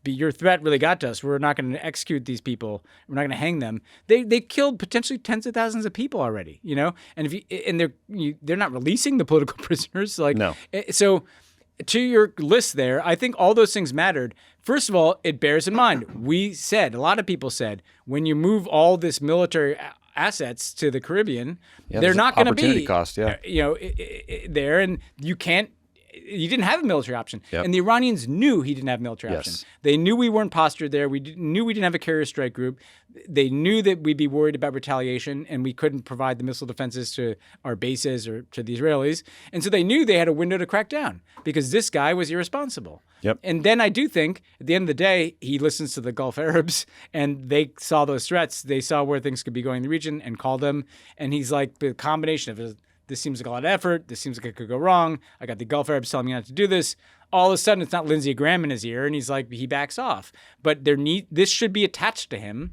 B: your threat really got to us. We're not going to execute these people. We're not going to hang them." They killed potentially tens of thousands of people already, and they're not releasing the political prisoners. Like,
A: no.
B: So to your list there, I think all those things mattered. First of all, it bears in mind, a lot of people said, when you move all this military assets to the Caribbean, they're not going to be
A: opportunity cost,
B: there, and you didn't have a military option.
A: Yep.
B: And the Iranians knew he didn't have a military option. They knew we weren't postured there. We knew we didn't have a carrier strike group. They knew that we'd be worried about retaliation and we couldn't provide the missile defenses to our bases or to the Israelis. And so they knew they had a window to crack down because this guy was irresponsible.
A: Yep.
B: And then I do think at the end of the day, he listens to the Gulf Arabs and they saw those threats. They saw where things could be going in the region and called them. And he's like, the combination of this seems like a lot of effort. This seems like it could go wrong. I got the Gulf Arabs telling me not to do this. All of a sudden, it's not Lindsey Graham in his ear, and he's like, he backs off. But this should be attached to him.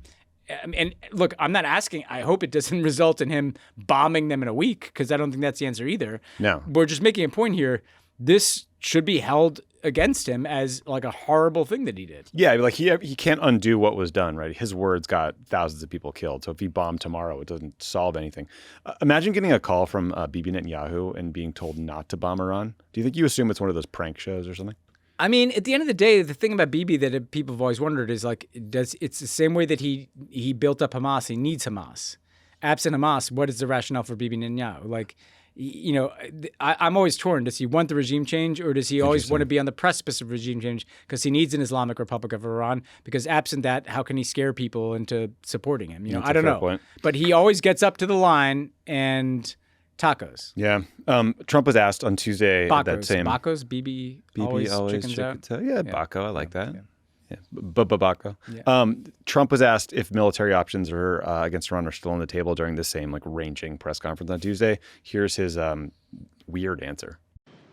B: And look, I'm not asking. I hope it doesn't result in him bombing them in a week, because I don't think that's the answer either.
A: No.
B: We're just making a point here. This should be held against him as like a horrible thing that he did.
A: Yeah, like he can't undo what was done, right? His words got thousands of people killed. So if he bombed tomorrow, it doesn't solve anything. Imagine getting a call from Bibi Netanyahu and being told not to bomb Iran. Do you think you assume it's one of those prank shows or something?
B: I mean, at the end of the day, the thing about Bibi that people have always wondered is like, it's the same way that he built up Hamas. He needs Hamas. Absent Hamas, what is the rationale for Bibi Netanyahu? Like, I'm always torn. Does he want the regime change, or does he always want to be on the precipice of regime change because he needs an Islamic Republic of Iran? Because absent that, how can he scare people into supporting him? I don't know. Point. But he always gets up to the line and tacos.
A: Yeah. Trump was asked on Tuesday that same...
B: Bacos? Bibi always chickens out?
A: Yeah, Baco. I like that. Yeah. Baco. Yeah. Trump was asked if military options against Iran are still on the table during this same ranging press conference on Tuesday. Here's his weird answer.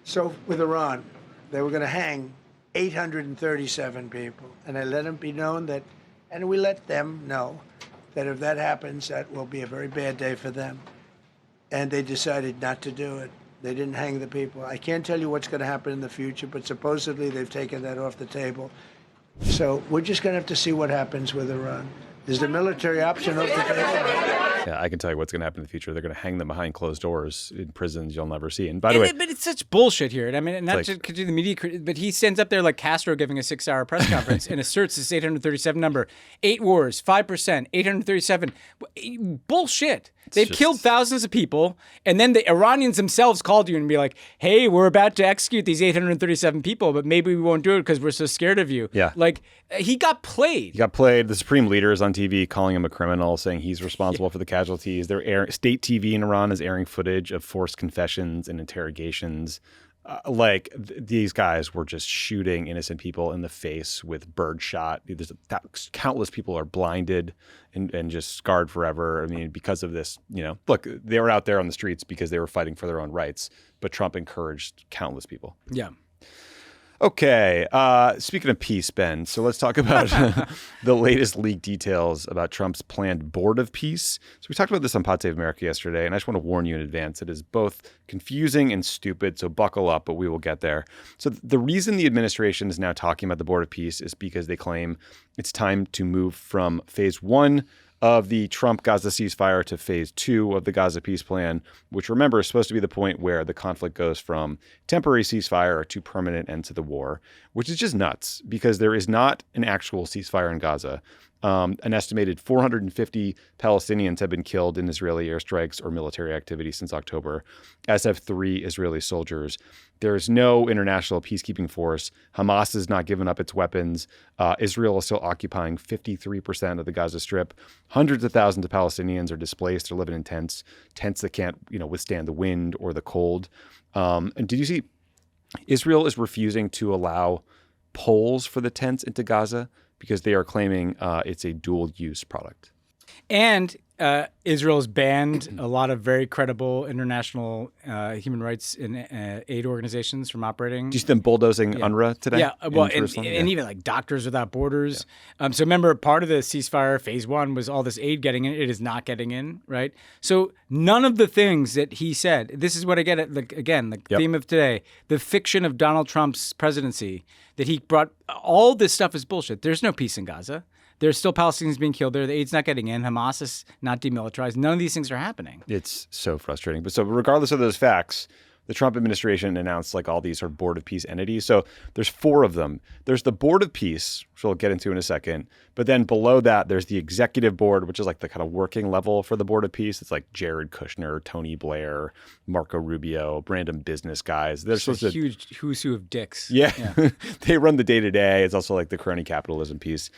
F: So with Iran, they were going to hang 837 people, and I let them be known that, and we let them know that if that happens, that will be a very bad day for them. And they decided not to do it. They didn't hang the people. I can't tell you what's going to happen in the future, but supposedly they've taken that off the table. So we're just going to have to see what happens with Iran. Is the military option off the table?
A: Yeah, I can tell you what's going to happen in the future. They're going to hang them behind closed doors in prisons you'll never see. And by the way...
B: But it's such bullshit here. I mean, not to do the media, but he stands up there like Castro giving a 6-hour press conference and asserts this 837 number. 8 wars, 5%, 837. Bullshit. They've killed thousands of people, and then the Iranians themselves called you and be like, hey, we're about to execute these 837 people, but maybe we won't do it because we're so scared of you.
A: Yeah.
B: Like, he got played.
A: The Supreme Leader is on TV calling him a criminal, saying he's responsible for the casualties. State TV in Iran is airing footage of forced confessions and interrogations. These guys were just shooting innocent people in the face with birdshot. Countless people are blinded and just scarred forever. I mean, because of this, look, they were out there on the streets because they were fighting for their own rights, but Trump encouraged countless people.
B: Yeah.
A: Okay. Speaking of peace, Ben, so let's talk about the latest leaked details about Trump's planned board of peace. So we talked about this on Pod Save America yesterday, and I just want to warn you in advance. It is both confusing and stupid, so buckle up, but we will get there. So the reason the administration is now talking about the board of peace is because they claim it's time to move from phase 1 of the Trump-Gaza ceasefire to phase 2 of the Gaza peace plan, which, remember, is supposed to be the point where the conflict goes from temporary ceasefire to permanent end to the war, which is just nuts because there is not an actual ceasefire in Gaza. An estimated 450 Palestinians have been killed in Israeli airstrikes or military activity since October, as have 3 Israeli soldiers. There is no international peacekeeping force. Hamas has not given up its weapons. Israel is still occupying 53% of the Gaza Strip. Hundreds of thousands of Palestinians are displaced or living in tents that can't, withstand the wind or the cold. And did you see Israel is refusing to allow poles for the tents into Gaza because they are claiming it's a dual-use product.
B: And Israel's banned a lot of very credible international human rights and aid organizations from operating.
A: Do you see them bulldozing UNRWA today?
B: Yeah, well, and even like Doctors Without Borders. Yeah. So remember, part of the ceasefire, phase 1, was all this aid getting in. It is not getting in, right? So none of the things that he said, this is what I get at, the theme of today, the fiction of Donald Trump's presidency, that he brought, all this stuff is bullshit. There's no peace in Gaza. There's still Palestinians being killed there. The aid's not getting in. Hamas is not demilitarized. None of these things are happening.
A: It's so frustrating. But so regardless of those facts, the Trump administration announced like all these sort of Board of Peace entities. So there's 4 of them. There's the Board of Peace, which we'll get into in a second. But then below that, there's the Executive Board, which is like the kind of working level for the Board of Peace. It's like Jared Kushner, Tony Blair, Marco Rubio, random business guys. They're supposed to
B: huge who's who of dicks.
A: Yeah. They run the day-to-day. It's also like the crony capitalism piece.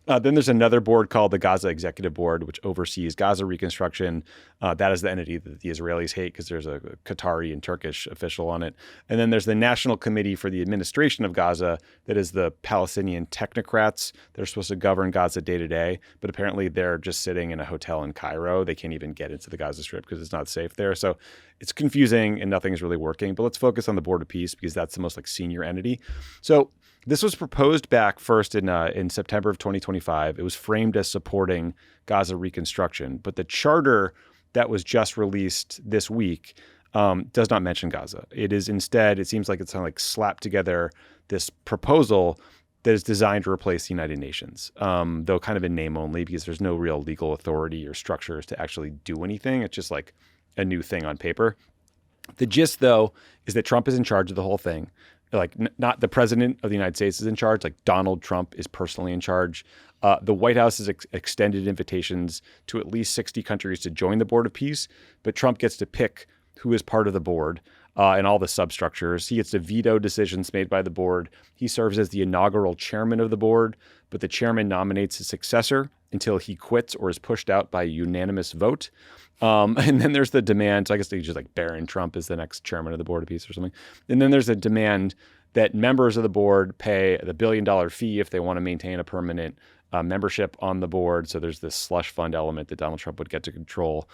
A: Then there's another board called the Gaza Executive Board, which oversees Gaza reconstruction. That is the entity that the Israelis hate because there's a Qatari and Turkish official on it. And then there's the National Committee for the Administration of Gaza that is the Palestinian technocrats. They're supposed to govern Gaza day to day, but apparently they're just sitting in a hotel in Cairo. They can't even get into the Gaza Strip because it's not safe there. So it's confusing and nothing is really working. But let's focus on the Board of Peace because that's the most like senior entity. So this was proposed back first in September of 2025. It was framed as supporting Gaza reconstruction, but the charter that was just released this week does not mention Gaza. It is instead, it seems like it's kind of like slapped together this proposal that is designed to replace the United Nations, though kind of in name only because there's no real legal authority or structures to actually do anything. It's just like a new thing on paper. The gist, though, is that Trump is in charge of the whole thing. Like not the president of the United States is in charge. Like Donald Trump is personally in charge. The White House has extended invitations to at least 60 countries to join the Board of Peace, but Trump gets to pick who is part of the board and all the substructures. He gets to veto decisions made by the board. He serves as the inaugural chairman of the board, but the chairman nominates his successor until he quits or is pushed out by a unanimous vote. And then there's the demand. So I guess they just like Barron Trump is the next chairman of the Board of Peace or something. And then there's a demand that members of the board pay the $1 billion fee if they want to maintain a permanent membership on the board. So there's this slush fund element that Donald Trump would get to control.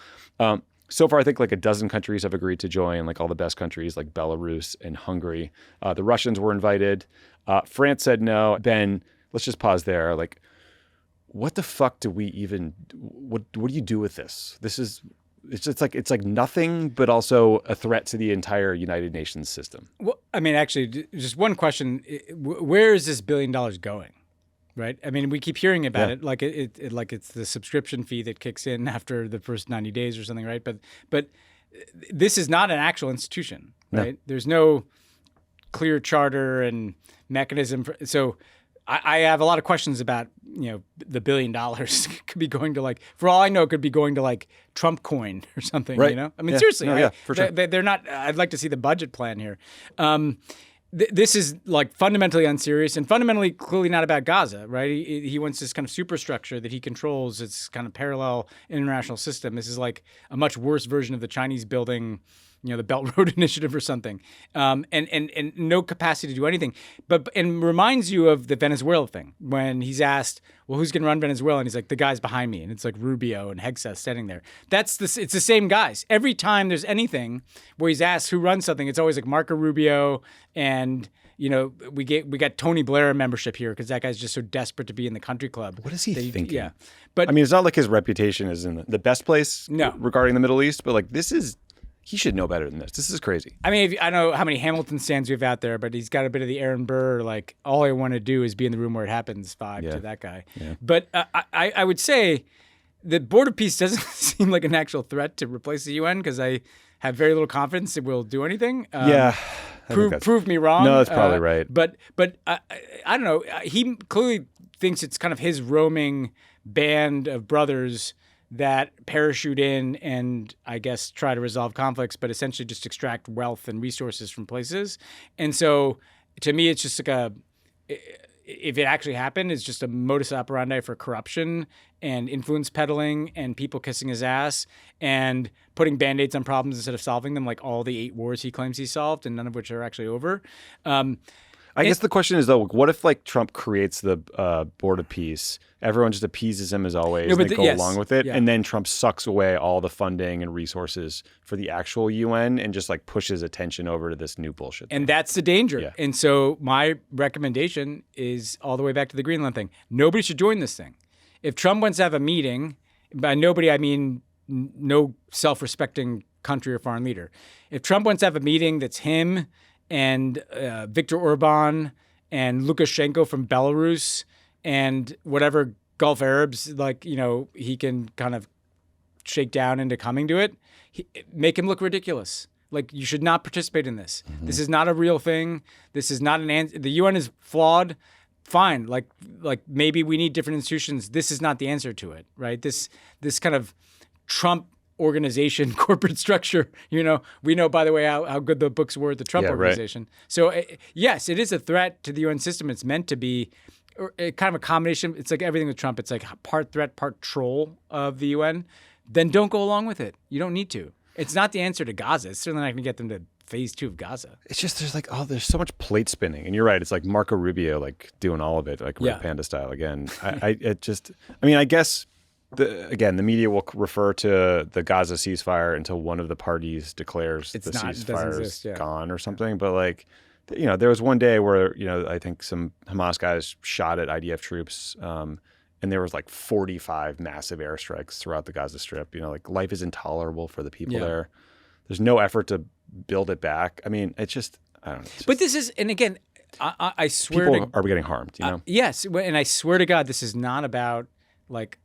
A: So far, I think like a dozen countries have agreed to join, like all the best countries like Belarus and Hungary. The Russians were invited. France said no. Ben, let's just pause there. Like, what the fuck do we even, what do you do with this? It's like nothing, but also a threat to the entire United Nations system.
B: Well, I mean, actually, just one question. Where is this $1 billion going? Right. I mean, we keep hearing about it like like it's the subscription fee that kicks in after the first 90 days or something. Right. But this is not an actual institution. Right. No. There's no clear charter and mechanism. So I have a lot of questions about, the $1 billion could be going to for all I know, it could be going to Trump coin or something,
A: right.
B: I mean, seriously,
A: for sure.
B: They're not, I'd like to see the budget plan here. This is fundamentally unserious and fundamentally clearly not about Gaza, right? He wants this kind of superstructure that he controls. It's kind of parallel international system. This is like a much worse version of the Chinese building, the Belt Road Initiative or something, and no capacity to do anything. And reminds you of the Venezuela thing when he's asked, well, who's going to run Venezuela? And he's like, the guys behind me. And it's like Rubio and Hegseth standing there. It's the same guys. Every time there's anything where he's asked who runs something, it's always like Marco Rubio and we got Tony Blair membership here because that guy's just so desperate to be in the country club.
A: What is he thinking?
B: Yeah, but
A: I mean, it's not like his reputation is in the best place
B: no.
A: regarding the Middle East, but he should know better than this. This is crazy.
B: I mean, I don't know how many Hamilton stands we have out there, but he's got a bit of the Aaron Burr, all I want to do is be in the room where it happens vibe to that guy. Yeah. But I would say the Board of Peace doesn't seem like an actual threat to replace the UN because I have very little confidence it will do anything. Prove me wrong.
A: No, that's probably right.
B: But I don't know. He clearly thinks it's kind of his roaming band of brothers that parachute in and I guess try to resolve conflicts, but essentially just extract wealth and resources from places. And so to me, it's just like if it actually happened, it's just a modus operandi for corruption and influence peddling and people kissing his ass and putting Band-Aids on problems instead of solving them, like all the 8 wars he claims he solved and none of which are actually over.
A: I guess the question is, though, what if like Trump creates the board of peace, everyone just appeases him as always, and they go along with it, and then Trump sucks away all the funding and resources for the actual UN and just like pushes attention over to this new bullshit.
B: And that's the danger.
A: Yeah.
B: And so my recommendation is all the way back to the Greenland thing. Nobody should join this thing. If Trump wants to have a meeting, by nobody I mean no self-respecting country or foreign leader. If Trump wants to have a meeting that's him and Viktor Orban and Lukashenko from Belarus and whatever Gulf Arabs, like, you know, he can kind of shake down into coming to it, make him look ridiculous. Like, you should not participate in this. Mm-hmm. This is not a real thing. This is not an answer. The UN is flawed. Fine. Like maybe we need different institutions. This is not the answer to it, right? This kind of Trump organization, corporate structure, you know, we know, by the way, how good the books were at the Trump organization. Right. So yes, it is a threat to the UN system. It's meant to be kind of a combination. It's like everything with Trump. It's like part threat, part troll of the UN. Then don't go along with it. You don't need to. It's not the answer to Gaza. It's certainly not going to get them to phase 2 of Gaza.
A: It's just there's so much plate spinning, and you're right. It's like Marco Rubio like doing all of it, like Red Panda style again. I guess. The media will refer to the Gaza ceasefire until one of the parties declares ceasefire is gone or something. But like, you know, there was one day where, you know, I think some Hamas guys shot at IDF troops, and there was like 45 massive airstrikes throughout the Gaza Strip. You know, like life is intolerable for the people there. There's no effort to build it back. I mean, it's just, I don't know.
B: But this is, and again, I swear
A: people are getting harmed, you know?
B: Yes. And I swear to God, this is not about like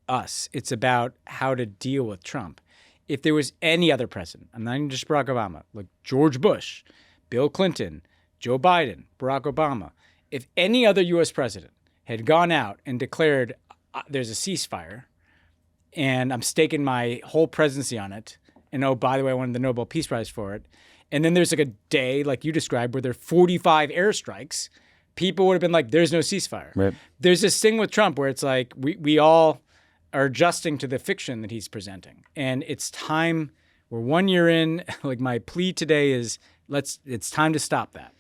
B: us. It's about how to deal with Trump. If there was any other president, I'm not even just Barack Obama, like George Bush, Bill Clinton, Joe Biden, Barack Obama, if any other U.S. president had gone out and declared there's a ceasefire and I'm staking my whole presidency on it, and oh, by the way, I won the Nobel Peace Prize for it, and then there's like a day, like you described, where there are 45 airstrikes, people would have been like, there's no ceasefire.
A: Right.
B: There's this thing with Trump where it's like we all are adjusting to the fiction that he's presenting. And it's time, we're 1 year in, like my plea today is it's time to stop that.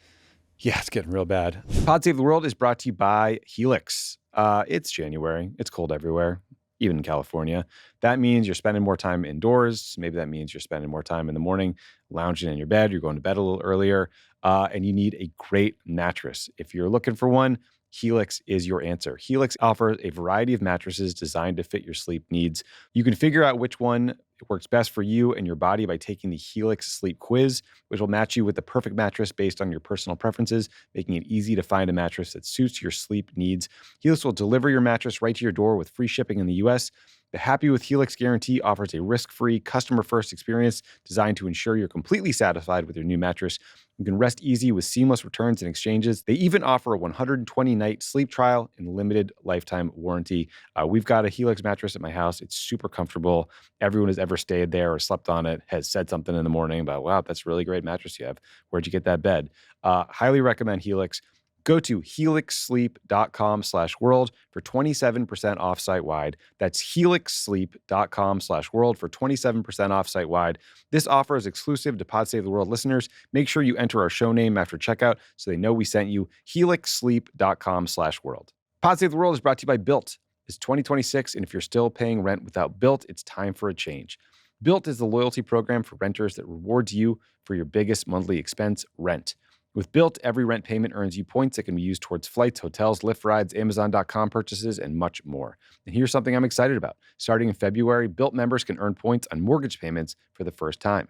A: Yeah, it's getting real bad. Pod Save the World is brought to you by Helix. It's January. It's cold everywhere, even in California. That means you're spending more time indoors. Maybe that means you're spending more time in the morning lounging in your bed. You're going to bed a little earlier, and you need a great mattress. If you're looking for one, Helix is your answer. Helix offers a variety of mattresses designed to fit your sleep needs. You can figure out which one works best for you and your body by taking the Helix Sleep Quiz, which will match you with the perfect mattress based on your personal preferences, making it easy to find a mattress that suits your sleep needs. Helix will deliver your mattress right to your door with free shipping in the U.S. The Happy with Helix guarantee offers a risk-free, customer-first experience designed to ensure you're completely satisfied with your new mattress. You can rest easy with seamless returns and exchanges. They even offer a 120-night sleep trial and limited lifetime warranty. We've got a Helix mattress at my house. It's super comfortable. Everyone who's ever stayed there or slept on it has said something in the morning about, wow, that's a really great mattress you have. Where'd you get that bed? Highly recommend Helix. Go to helixsleep.com/world for 27% off site-wide. That's helixsleep.com/world for 27% off site-wide. This offer is exclusive to Pod Save the World listeners. Make sure you enter our show name after checkout so they know we sent you. helixsleep.com/world. Pod Save the World is brought to you by Built. It's 2026, and if you're still paying rent without Built, it's time for a change. Built is the loyalty program for renters that rewards you for your biggest monthly expense, rent. With Built, every rent payment earns you points that can be used towards flights, hotels, Lyft rides, Amazon.com purchases, and much more. And here's something I'm excited about. Starting in February, Built members can earn points on mortgage payments for the first time.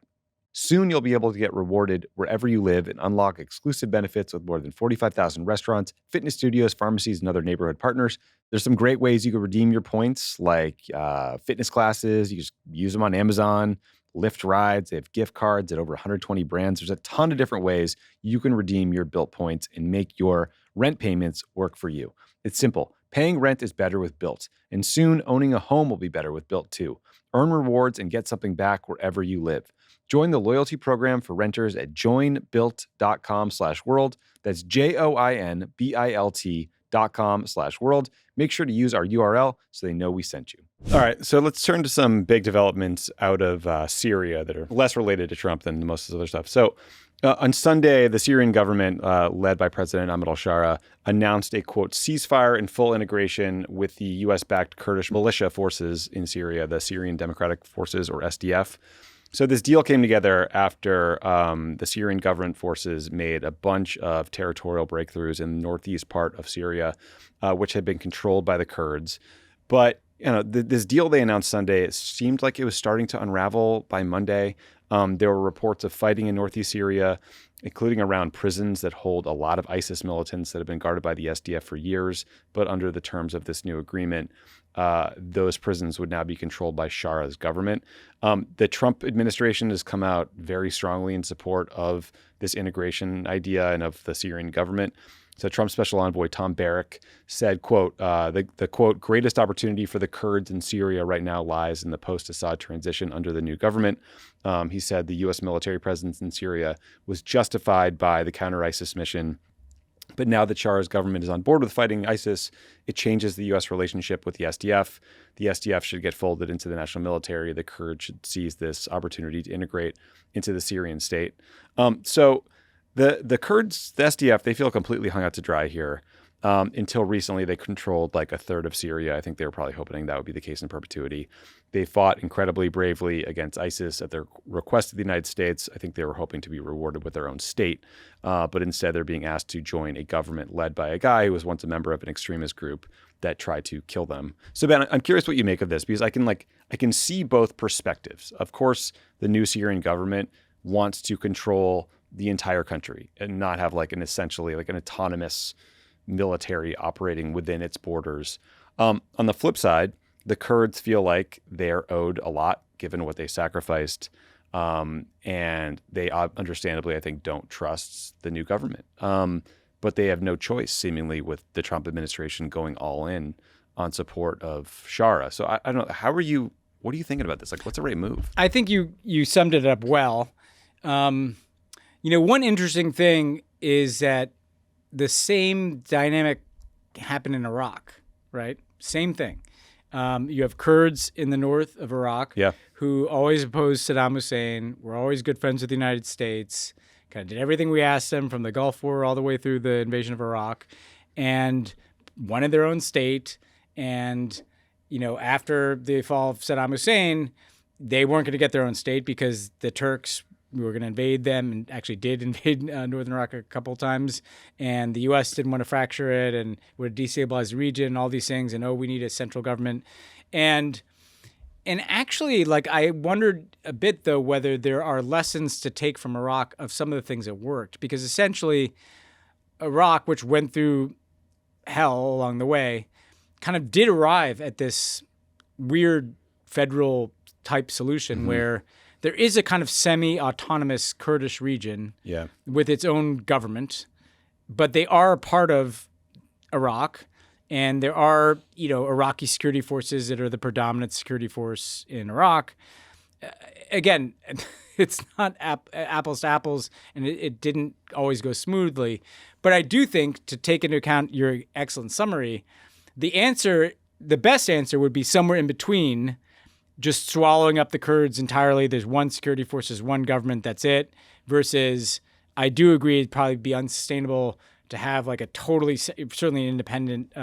A: Soon, you'll be able to get rewarded wherever you live and unlock exclusive benefits with more than 45,000 restaurants, fitness studios, pharmacies, and other neighborhood partners. There's some great ways you can redeem your points, like fitness classes. You just use them on Amazon. Lyft rides, they have gift cards at over 120 brands. There's a ton of different ways you can redeem your Built points and make your rent payments work for you. It's simple. Paying rent is better with Built, and soon owning a home will be better with Built too. Earn rewards and get something back wherever you live. Join the loyalty program for renters at joinbuilt.com/world. That's JOINBILT.com/world. Make sure to use our URL so they know we sent you. All right, so let's turn to some big developments out of Syria that are less related to Trump than most of the other stuff. So on Sunday, the Syrian government, led by President Ahmed al-Shara, announced a, quote, ceasefire and full integration with the U.S.-backed Kurdish militia forces in Syria, the Syrian Democratic Forces, or SDF. So this deal came together after the Syrian government forces made a bunch of territorial breakthroughs in the northeast part of Syria, which had been controlled by the Kurds. But this deal they announced Sunday, it seemed like it was starting to unravel by Monday. There were reports of fighting in northeast Syria, including around prisons that hold a lot of ISIS militants that have been guarded by the SDF for years. But under the terms of this new agreement, those prisons would now be controlled by Shara's government. The Trump administration has come out very strongly in support of this integration idea and of the Syrian government. So Trump's special envoy, Tom Barrack, said, quote, the quote, greatest opportunity for the Kurds in Syria right now lies in the post-Assad transition under the new government. He said the U.S. military presence in Syria was justified by the counter-ISIS mission. But now that Shara's government is on board with fighting ISIS, it changes the U.S. relationship with the SDF. The SDF should get folded into the national military. The Kurds should seize this opportunity to integrate into the Syrian state. So the Kurds, the SDF, they feel completely hung out to dry here. Until recently, they controlled like a third of Syria. I think they were probably hoping that would be the case in perpetuity. They fought incredibly bravely against ISIS at their request of the United States. I think they were hoping to be rewarded with their own state. But instead, they're being asked to join a government led by a guy who was once a member of an extremist group that tried to kill them. So, Ben, I'm curious what you make of this, because I can see both perspectives. Of course, the new Syrian government wants to control the entire country and not have like an essentially like an autonomous military operating within its borders. On the flip side, the Kurds feel like they're owed a lot given what they sacrificed. And they understandably, I think, don't trust the new government. But they have no choice, seemingly, with the Trump administration going all in on support of Shara. So I don't know. What are you thinking about this? Like, what's the right move?
B: I think you summed it up well. One interesting thing is that the same dynamic happened in Iraq, right? Same thing. You have Kurds in the north of Iraq who always opposed Saddam Hussein, were always good friends with the United States, kind of did everything we asked them from the Gulf War all the way through the invasion of Iraq, and wanted their own state. And, after the fall of Saddam Hussein, they weren't going to get their own state because the Turks were going to invade them, and actually did invade northern Iraq a couple of times. And the U.S. didn't want to fracture it and would destabilize the region, all these things. And, we need a central government. And actually, I wondered a bit, though, whether there are lessons to take from Iraq of some of the things that worked. Because essentially, Iraq, which went through hell along the way, kind of did arrive at this weird federal type solution where there is a kind of semi-autonomous Kurdish region with its own government, but they are a part of Iraq, and there are, Iraqi security forces that are the predominant security force in Iraq. Again, it's not apples to apples, and it didn't always go smoothly. But I do think, to take into account your excellent summary, the best answer would be somewhere in between, just swallowing up the Kurds entirely. There's one security force, there's one government, that's it. Versus, I do agree it'd probably be unsustainable to have like a certainly an independent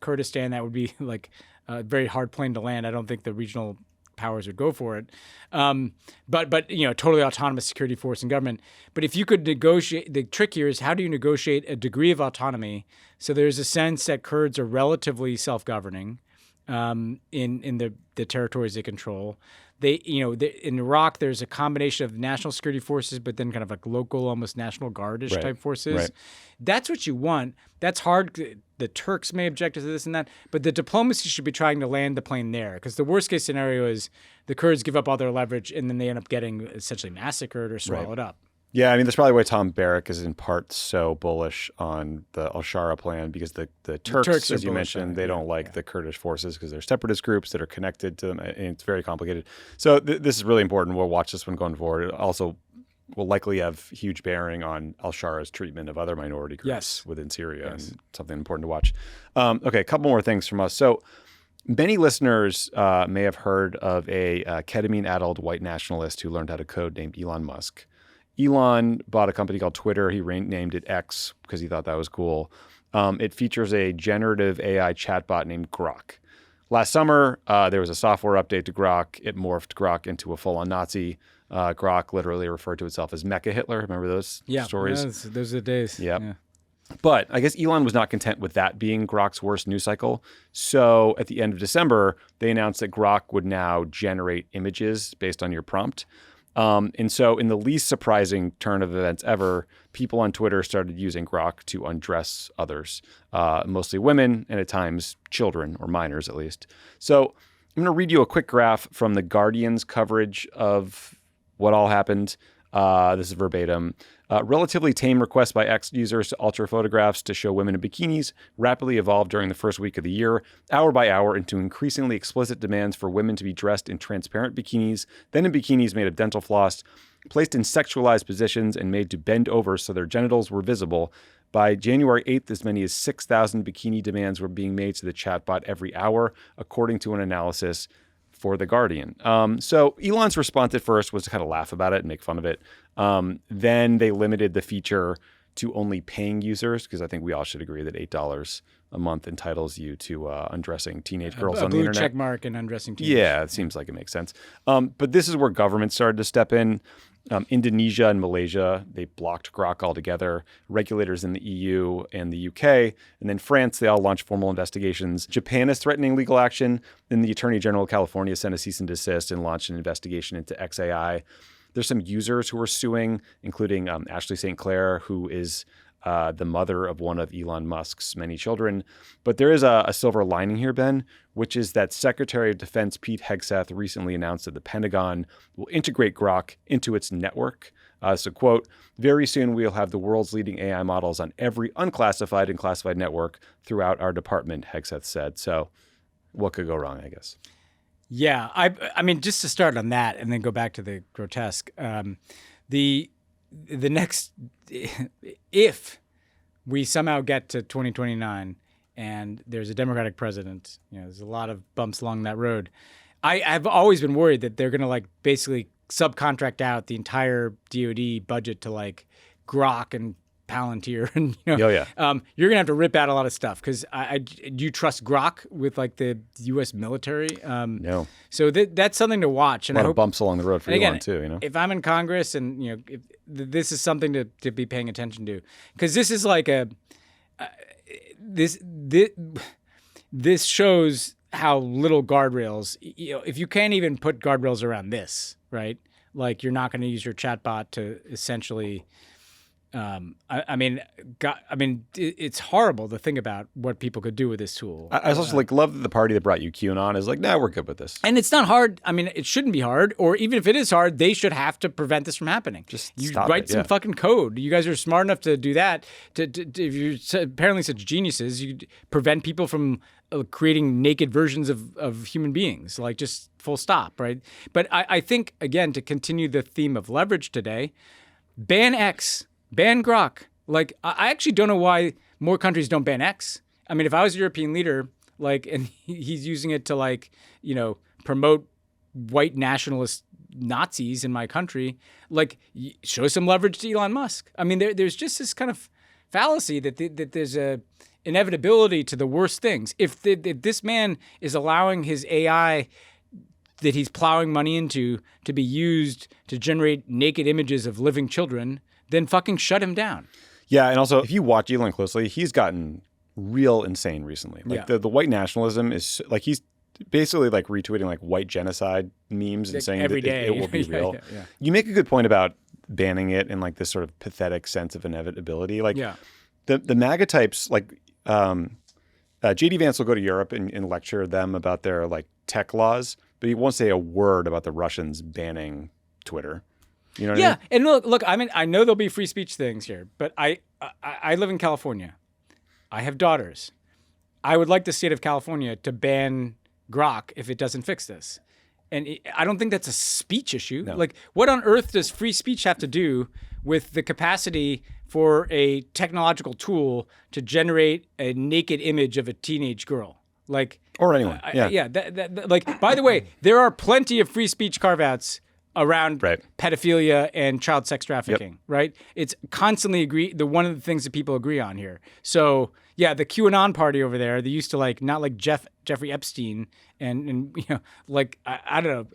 B: Kurdistan. That would be like a very hard plane to land. I don't think the regional powers would go for it. But totally autonomous security force and government. But if you could negotiate, the trick here is how do you negotiate a degree of autonomy so there's a sense that Kurds are relatively self-governing in the territories they control. In Iraq, there's a combination of national security forces, but then kind of like local, almost National Guard-ish type forces. Right. That's what you want. That's hard. The Turks may object to this and that, but the diplomacy should be trying to land the plane there, because the worst-case scenario is the Kurds give up all their leverage and then they end up getting essentially massacred or swallowed up.
A: Yeah, I mean, that's probably why Tom Barrack is in part so bullish on the al-Shara plan, because the Turks,
B: are
A: as you
B: bullish on
A: mentioned,
B: it,
A: they
B: yeah,
A: don't like the Kurdish forces because they're separatist groups that are connected to them, and it's very complicated. So this is really important. We'll watch this one going forward. It also will likely have huge bearing on al-Shara's treatment of other minority groups within Syria, and something important to watch. Okay, a couple more things from us. So many listeners may have heard of a ketamine-addled white nationalist who learned how to code named Elon Musk. Elon bought a company called Twitter. He named it X because he thought that was cool. It features a generative AI chatbot named Grok. Last summer, there was a software update to Grok. It morphed Grok into a full-on Nazi. Grok literally referred to itself as Mecha Hitler. Remember those stories?
B: Yeah, those are the days.
A: Yep.
B: Yeah.
A: But I guess Elon was not content with that being Grok's worst news cycle. So at the end of December, they announced that Grok would now generate images based on your prompt. And so in the least surprising turn of events ever, people on Twitter started using Grok to undress others, mostly women and at times children, or minors at least. So I'm going to read you a quick graph from The Guardian's coverage of what all happened. This is verbatim. Relatively tame requests by X users to alter photographs to show women in bikinis rapidly evolved during the first week of the year, hour by hour, into increasingly explicit demands for women to be dressed in transparent bikinis, then in bikinis made of dental floss, placed in sexualized positions and made to bend over so their genitals were visible. By January 8th, as many as 6,000 bikini demands were being made to the chatbot every hour, according to an analysis for The Guardian. So Elon's response at first was to kind of laugh about it and make fun of it. Then they limited the feature to only paying users, because I think we all should agree that $8 a month entitles you to undressing teenage girls on the internet.
B: A blue check mark and undressing teenagers.
A: Yeah, it seems like it makes sense. But this is where governments started to step in. Indonesia and Malaysia, they blocked Grok altogether. Regulators in the EU and the UK, and then France, they all launched formal investigations. Japan is threatening legal action. Then the Attorney General of California sent a cease and desist and launched an investigation into XAI. There's some users who are suing, including Ashley St. Clair, who is the mother of one of Elon Musk's many children. But there is a silver lining here, Ben, which is that Secretary of Defense Pete Hegseth recently announced that the Pentagon will integrate Grok into its network. So, quote, very soon we'll have the world's leading AI models on every unclassified and classified network throughout our department, Hegseth said. So what could go wrong, I guess?
B: Yeah, I mean, just to start on that and then go back to the grotesque, the next, if we somehow get to 2029 and there's a Democratic president, there's a lot of bumps along that road. I've always been worried that they're going to basically subcontract out the entire DoD budget to Grok and Palantir, and you're gonna have to rip out a lot of stuff, because do you trust Grok with the U.S. military?
A: No.
B: So that's something to watch. And
A: a lot of bumps along the road for Elon too.
B: If I'm in Congress, and if this is something to be paying attention to, because this is this shows how little guardrails. If you can't even put guardrails around this, right? You're not going to use your chatbot to essentially. It's horrible to think about what people could do with this tool.
A: I also love that the party that brought you QAnon is nah, we're good with this.
B: And it's not hard. I mean, it shouldn't be hard. Or even if it is hard, they should have to prevent this from happening.
A: Just
B: write some fucking code. You guys are smart enough to do that. If you're apparently such geniuses, you prevent people from creating naked versions of human beings. Just full stop, right? But I think, again, to continue the theme of leverage today, ban X. Ban Grok. I actually don't know why more countries don't ban X. I mean, if I was a European leader, and he's using it to promote white nationalist Nazis in my country, show some leverage to Elon Musk. I mean, there's just this kind of fallacy that there's a inevitability to the worst things. If this man is allowing his AI that he's plowing money into to be used to generate naked images of living children, then fucking shut him down.
A: Yeah, and also, if you watch Elon closely, he's gotten real insane recently. The white nationalism is he's basically retweeting retweeting white genocide memes and saying
B: every
A: that
B: day.
A: It will be real.
B: Yeah.
A: You make a good point about banning it in this sort of pathetic sense of inevitability. The MAGA types, J.D. Vance will go to Europe and lecture them about their tech laws, but he won't say a word about the Russians banning Twitter. You know what I mean?
B: And look. I mean, I know there'll be free speech things here, but I live in California. I have daughters. I would like the state of California to ban Grok if it doesn't fix this. And I don't think that's a speech issue.
A: No.
B: Like, what on earth does free speech have to do with the capacity for a technological tool to generate a naked image of a teenage girl? Like,
A: Or anyone. Yeah.
B: Like, by the way, there are plenty of free speech carve-outs around pedophilia and child sex trafficking, right? It's constantly one of the things that people agree on here. So, yeah, the QAnon party over there, they used to like, not like Jeffrey Epstein and you know, like, I don't know,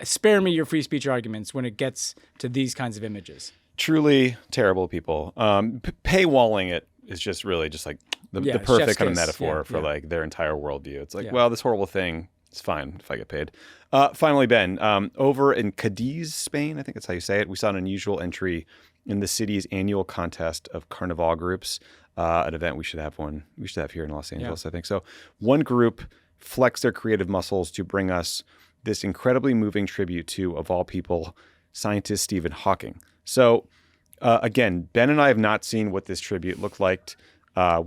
B: spare me your free speech arguments when it gets to these kinds of images.
A: Truly terrible people. Paywalling it is just really just like the perfect kind of metaphor for like their entire worldview. It's like, well, this horrible thing, it's fine if I get paid. Finally, Ben, over in Cadiz, Spain, I think that's how you say it, we saw an unusual entry in the city's annual contest of carnival groups, an event we should have here in Los Angeles, I think. So one group flexed their creative muscles to bring us this incredibly moving tribute to, of all people, scientist Stephen Hawking. So again, Ben and I have not seen what this tribute looked like.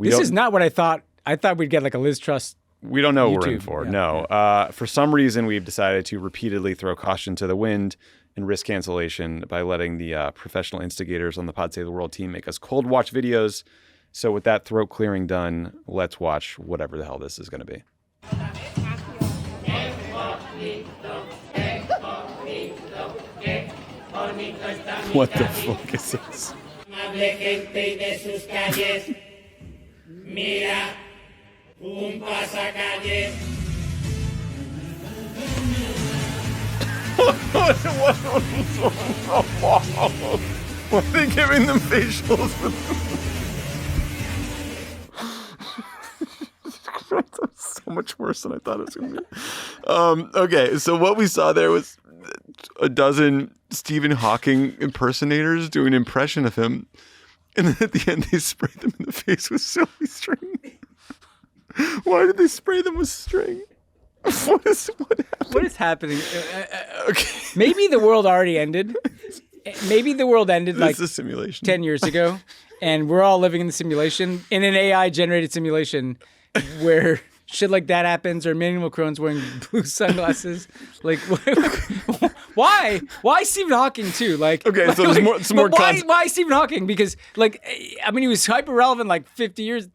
B: This is not what I thought. I thought we'd get like a Liz Truss.
A: We don't know what we're in
B: YouTube.
A: for.
B: Yeah.
A: No. For some reason, we've decided to repeatedly throw caution to the wind and risk cancellation by letting the professional instigators on the Pod Save the World team make us cold watch videos. So with that throat clearing done, let's watch whatever the hell this is going to be. What the fuck is this? Why are they giving them facials? That's so much worse than I thought it was going to be. Okay, so what we saw there was a dozen Stephen Hawking impersonators doing an impression of him. And then at the end, they sprayed them in the face with silly string. Why did they spray them with string? What happened?
B: What is happening?
A: Okay.
B: Maybe the world already ended. Maybe the world ended
A: This
B: like
A: is a simulation.
B: 10 years ago, and we're all living in the simulation, in an AI-generated simulation where shit like that happens, or Emmanuel Macron's wearing blue sunglasses. Like, why? Why Stephen Hawking too? Like,
A: Okay, so there's some more
B: why Stephen Hawking? Because, like, I mean, he was hyper relevant like 30 years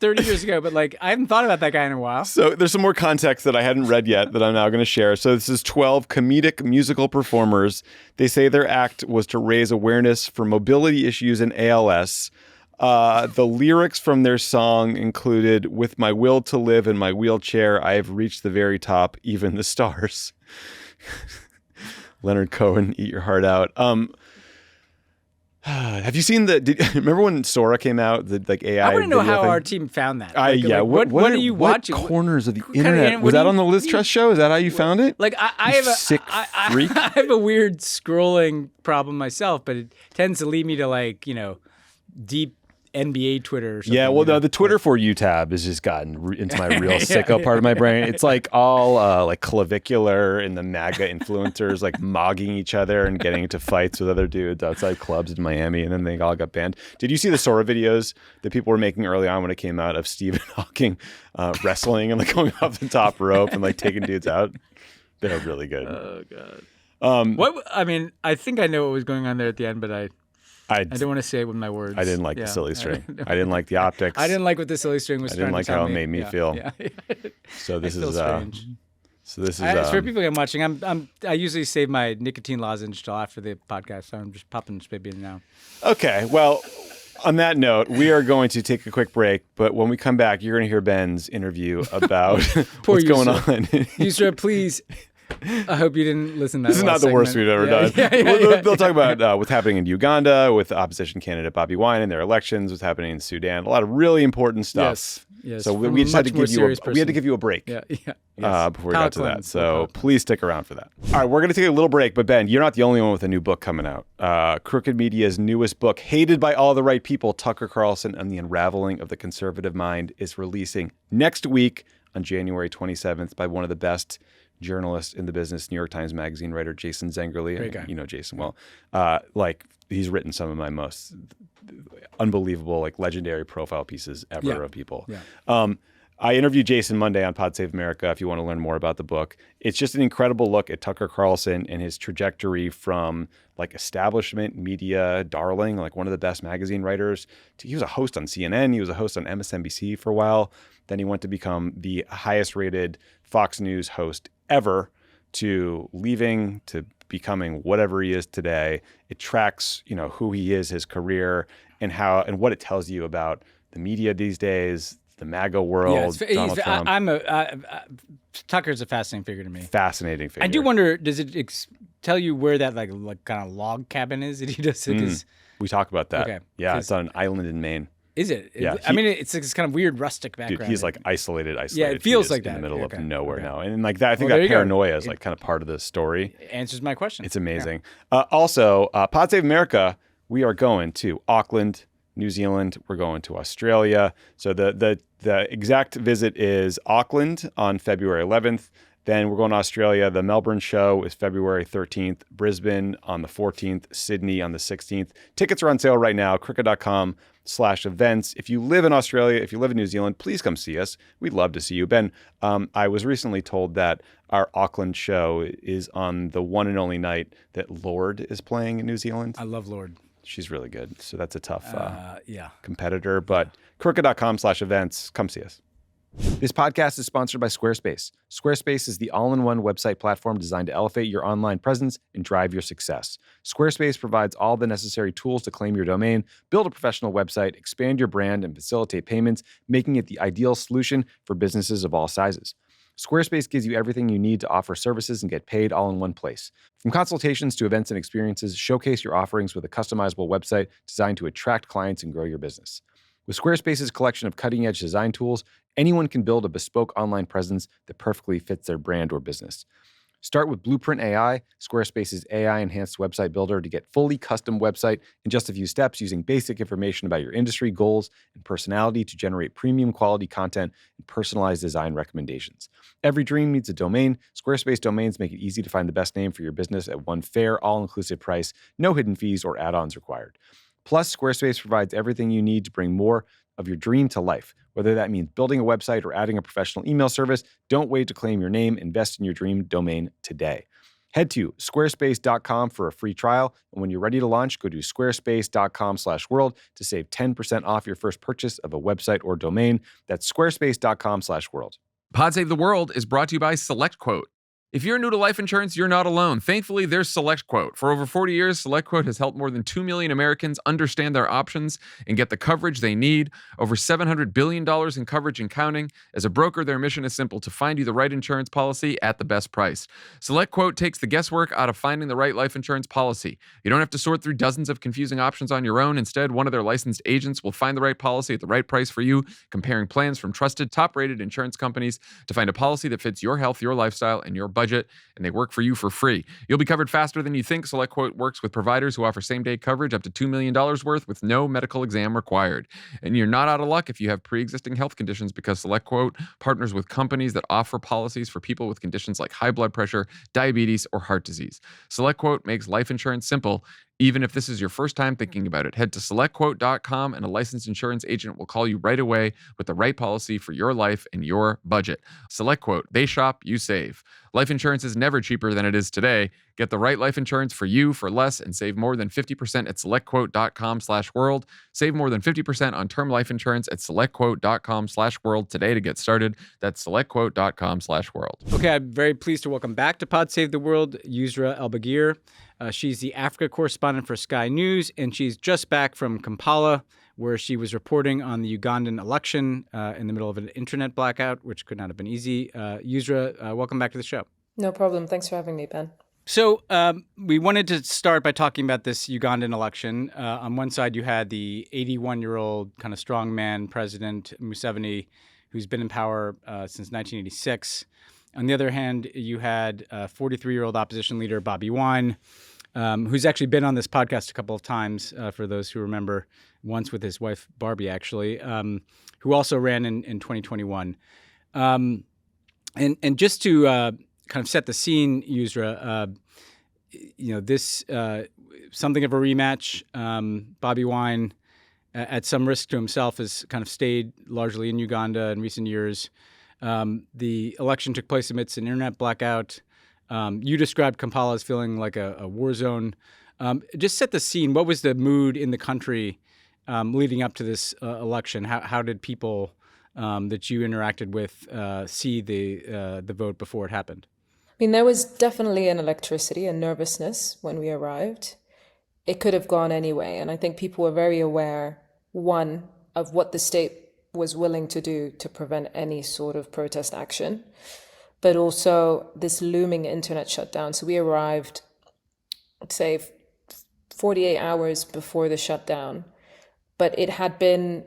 B: ago, but like, I haven't thought about that guy in a while.
A: So there's some more context that I hadn't read yet that I'm now going to share. So this is 12 comedic musical performers. They say their act was to raise awareness for mobility issues and ALS. The lyrics from their song included, "With my will to live in my wheelchair, I have reached the very top, even the stars." Leonard Cohen, eat your heart out. Have you seen remember when Sora came out, the like AI?
B: I want to know
A: video
B: how
A: thing?
B: our team found that.
A: What
B: are you watching?
A: What corners of the
B: kind of
A: internet? Was that on the Liz Truss show? Is that how you found it?
B: Like, I have a
A: sick freak.
B: I have a weird scrolling problem myself, but it tends to lead me to, like, you know, deep NBA Twitter or something.
A: Yeah, well, the Twitter For You tab has just gotten into my real sicko part of my brain. It's like all like clavicular and the MAGA influencers like mogging each other and getting into fights with other dudes outside clubs in Miami, and then they all got banned. Did you see the Sora videos that people were making early on when it came out of Stephen Hawking wrestling and like going off the top rope and like taking dudes out? They're really good.
B: Oh, God. What? I mean, I think I know what was going on there at the end, but I don't want to say it with my words.
A: I didn't like the silly string. I didn't like the optics.
B: I didn't like what the silly string was.
A: I didn't like how it made me feel.
B: Yeah.
A: So this is
B: strange.
A: So this is
B: As for people I'm watching, I usually save my nicotine lozenge till after the podcast, so I'm just popping this baby in now.
A: Okay. Well, on that note, we are going to take a quick break, but when we come back, you're going to hear Ben's interview about what's going on.
B: Yousra, please. I hope you didn't listen to that.
A: This is not the worst we've ever done. They'll talk about what's happening in Uganda with opposition candidate Bobby Wine and their elections, what's happening in Sudan, a lot of really important stuff.
B: Yes.
A: So we just had to give you a break.
B: Before
A: we got to that. So please stick around for that. All right, we're going to take a little break, but Ben, you're not the only one with a new book coming out. Crooked Media's newest book, hated by all the right people, Tucker Carlson and the Unraveling of the Conservative Mind, is releasing next week. on January 27th by one of the best journalists in the business, New York Times Magazine writer Jason Zengerly.
B: Great guy.
A: You know Jason well. Like he's written some of my most unbelievable, like legendary profile pieces ever of people.
B: Yeah.
A: I interviewed Jason Monday on Pod Save America if you want to learn more about the book. It's just an incredible look at Tucker Carlson and his trajectory from like establishment media darling, like one of the best magazine writers. He was a host on CNN. He was a host on MSNBC for a while. Then he went to become the highest rated Fox News host ever, to leaving to becoming whatever he is today. It tracks, you know, who he is, his career, and how and what it tells you about the media these days, the MAGA world, Donald Trump.
B: Tucker's a fascinating figure to me.
A: Fascinating figure.
B: I do wonder, does it tell you where that like kind of log cabin is that he does it?
A: We talk about that.
B: Okay.
A: Yeah, it's on an island in Maine.
B: Is it?
A: Yeah,
B: I mean, it's this kind of weird rustic background.
A: Dude, he's like isolated.
B: Yeah, it feels like
A: in
B: that.
A: the middle
B: Okay.
A: of nowhere
B: Okay.
A: now. And like that, I think
B: Well, there
A: that
B: you go.
A: paranoia is like kind of part of the story.
B: Answers my question.
A: It's amazing. Also, Pod Save America, we are going to Auckland, New Zealand. We're going to Australia. So the exact visit is Auckland on February 11th. Then we're going to Australia. The Melbourne show is February 13th, Brisbane on the 14th, Sydney on the 16th. Tickets are on sale right now, cricket.com/events. If you live in Australia, if you live in New Zealand, please come see us. We'd love to see you. Ben, I was recently told that our Auckland show is on the one and only night that Lorde is playing in New Zealand.
B: I love Lorde.
A: She's really good. So that's a tough
B: Yeah.
A: competitor. But cricket.com/events, come see us. This podcast is sponsored by Squarespace. Squarespace is the all-in-one website platform designed to elevate your online presence and drive your success. Squarespace provides all the necessary tools to claim your domain, build a professional website, expand your brand, and facilitate payments, making it the ideal solution for businesses of all sizes. Squarespace gives you everything you need to offer services and get paid all in one place. From consultations to events and experiences, showcase your offerings with a customizable website designed to attract clients and grow your business. With Squarespace's collection of cutting-edge design tools, anyone can build a bespoke online presence that perfectly fits their brand or business. Start with Blueprint AI, Squarespace's AI-enhanced website builder, to get fully custom website in just a few steps using basic information about your industry, goals, and personality to generate premium quality content and personalized design recommendations. Every dream needs a domain. Squarespace domains make it easy to find the best name for your business at one fair, all-inclusive price, no hidden fees or add-ons required. Plus, Squarespace provides everything you need to bring more of your dream to life. Whether that means building a website or adding a professional email service, don't wait to claim your name. Invest in your dream domain today. Head to squarespace.com for a free trial. And when you're ready to launch, go to squarespace.com/world to save 10% off your first purchase of a website or domain. That's squarespace.com/world.
G: Pod Save the World is brought to you by SelectQuote. If you're new to life insurance, you're not alone. Thankfully, there's SelectQuote. For over 40 years, SelectQuote has helped more than 2 million Americans understand their options and get the coverage they need. Over $700 billion in coverage and counting. As a broker, their mission is simple: to find you the right insurance policy at the best price. SelectQuote takes the guesswork out of finding the right life insurance policy. You don't have to sort through dozens of confusing options on your own. Instead, one of their licensed agents will find the right policy at the right price for you, comparing plans from trusted, top-rated insurance companies to find a policy that fits your health, your lifestyle, and your budget. And they work for you for free. You'll be covered faster than you think. SelectQuote works with providers who offer same-day coverage up to $2 million worth with no medical exam required. And you're not out of luck if you have pre-existing health conditions, because SelectQuote partners with companies that offer policies for people with conditions like high blood pressure, diabetes, or heart disease. SelectQuote makes life insurance simple, even if this is your first time thinking about it. Head to selectquote.com and a licensed insurance agent will call you right away with the right policy for your life and your budget. SelectQuote. They shop, you save. Life insurance is never cheaper than it is today. Get the right life insurance for you for less and save more than 50% at selectquote.com/world. Save more than 50% on term life insurance at selectquote.com/world today to get started. That's selectquote.com/world.
B: Okay, I'm very pleased to welcome back to Pod Save the World, Yousra Elbagir. She's the Africa correspondent for Sky News, and she's just back from Kampala, where she was reporting on the Ugandan election in the middle of an internet blackout, which could not have been easy. Yousra, welcome back to the show.
H: No problem. Thanks for having me, Ben.
B: So we wanted to start by talking about this Ugandan election. On one side, you had the 81-year-old kind of strongman president, Museveni, who's been in power since 1986. On the other hand, you had 43-year-old opposition leader Bobi Wine, who's actually been on this podcast a couple of times, for those who remember, once with his wife Barbie, actually, who also ran in 2021. And just to kind of set the scene, Yousra, this something of a rematch. Bobi Wine, at some risk to himself, has kind of stayed largely in Uganda in recent years. The election took place amidst an internet blackout. You described Kampala as feeling like a war zone. Just set the scene. What was the mood in the country leading up to this election? How did people that you interacted with see the vote before it happened?
H: I mean, there was definitely an electricity and nervousness when we arrived. It could have gone anyway. And I think people were very aware, one, of what the state was willing to do to prevent any sort of protest action, but also this looming internet shutdown. So we arrived, let's say, 48 hours before the shutdown, but it had been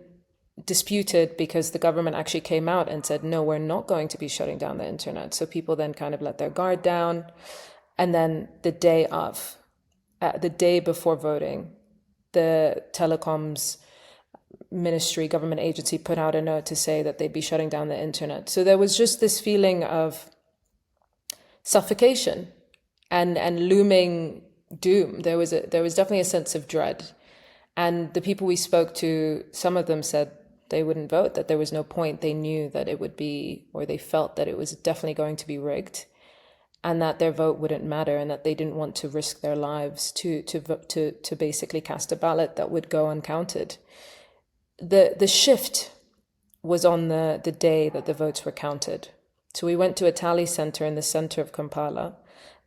H: disputed because the government actually came out and said, no, we're not going to be shutting down the internet. So people then kind of let their guard down. And then the day before voting, the telecoms ministry, government agency, put out a note to say that they'd be shutting down the internet. So there was just this feeling of suffocation and looming doom. There was definitely a sense of dread. And the people we spoke to, some of them said they wouldn't vote, that there was no point. They knew that it would be, or they felt that it was definitely going to be rigged, and that their vote wouldn't matter, and that they didn't want to risk their lives to basically cast a ballot that would go uncounted. The shift was on the day that the votes were counted. So we went to a tally center in the center of Kampala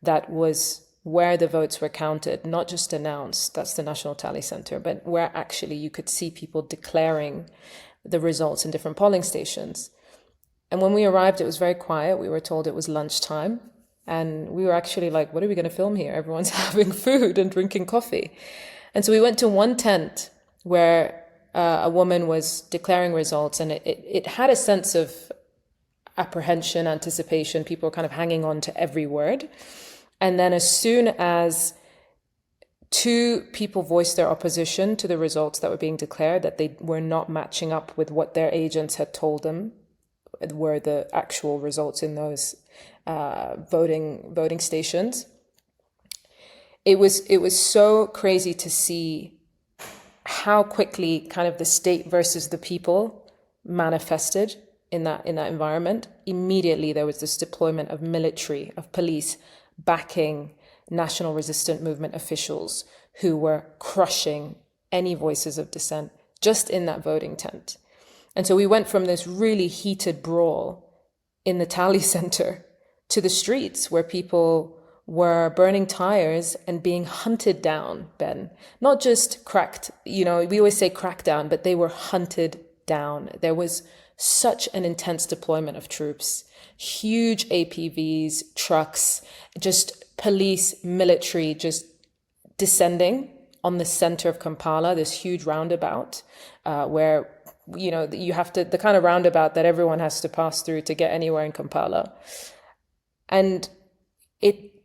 H: that was where the votes were counted, not just announced, that's the National Tally Center, but where actually you could see people declaring the results in different polling stations. And when we arrived, it was very quiet. We were told it was lunchtime. And we were actually like, what are we going to film here? Everyone's having food and drinking coffee. And so we went to one tent where a woman was declaring results, and it had a sense of apprehension, anticipation. People were kind of hanging on to every word. And then as soon as two people voiced their opposition to the results that were being declared, that they were not matching up with what their agents had told them were the actual results in those voting stations, it was so crazy to see how quickly kind of the state versus the people manifested in that environment. Immediately there was this deployment of military, of police, backing national resistance movement officials who were crushing any voices of dissent just in that voting tent. And so we went from this really heated brawl in the tally center to the streets where people were burning tires and being hunted down, Ben. Not just cracked, we always say crackdown, but they were hunted down. There was such an intense deployment of troops, huge APVs, trucks, just police, military, just descending on the center of Kampala, this huge roundabout where, you have to, the kind of roundabout that everyone has to pass through to get anywhere in Kampala. And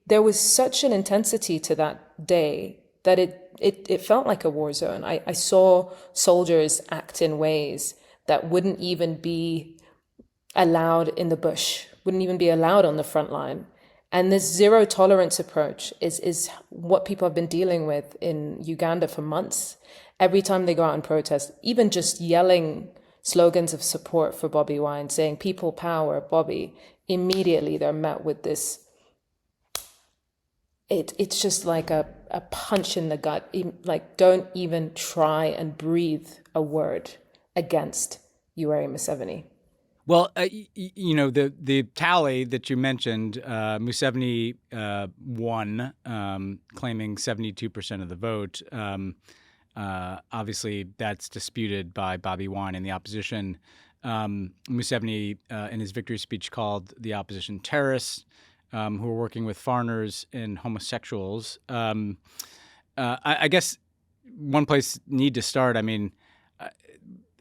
H: there was such an intensity to that day that it felt like a war zone. I saw soldiers act in ways that wouldn't even be allowed in the bush, wouldn't even be allowed on the front line. And this zero tolerance approach is what people have been dealing with in Uganda for months. Every time they go out and protest, even just yelling slogans of support for Bobi Wine, saying people power, Bobby, immediately they're met with this. It's just like a punch in the gut. Like, don't even try and breathe a word against Yousra Museveni.
B: Well, the tally that you mentioned, Museveni won, claiming 72% of the vote. Obviously, that's disputed by Bobi Wine and the opposition. Museveni, in his victory speech, called the opposition terrorists who are working with foreigners and homosexuals. I guess one place need to start. I mean,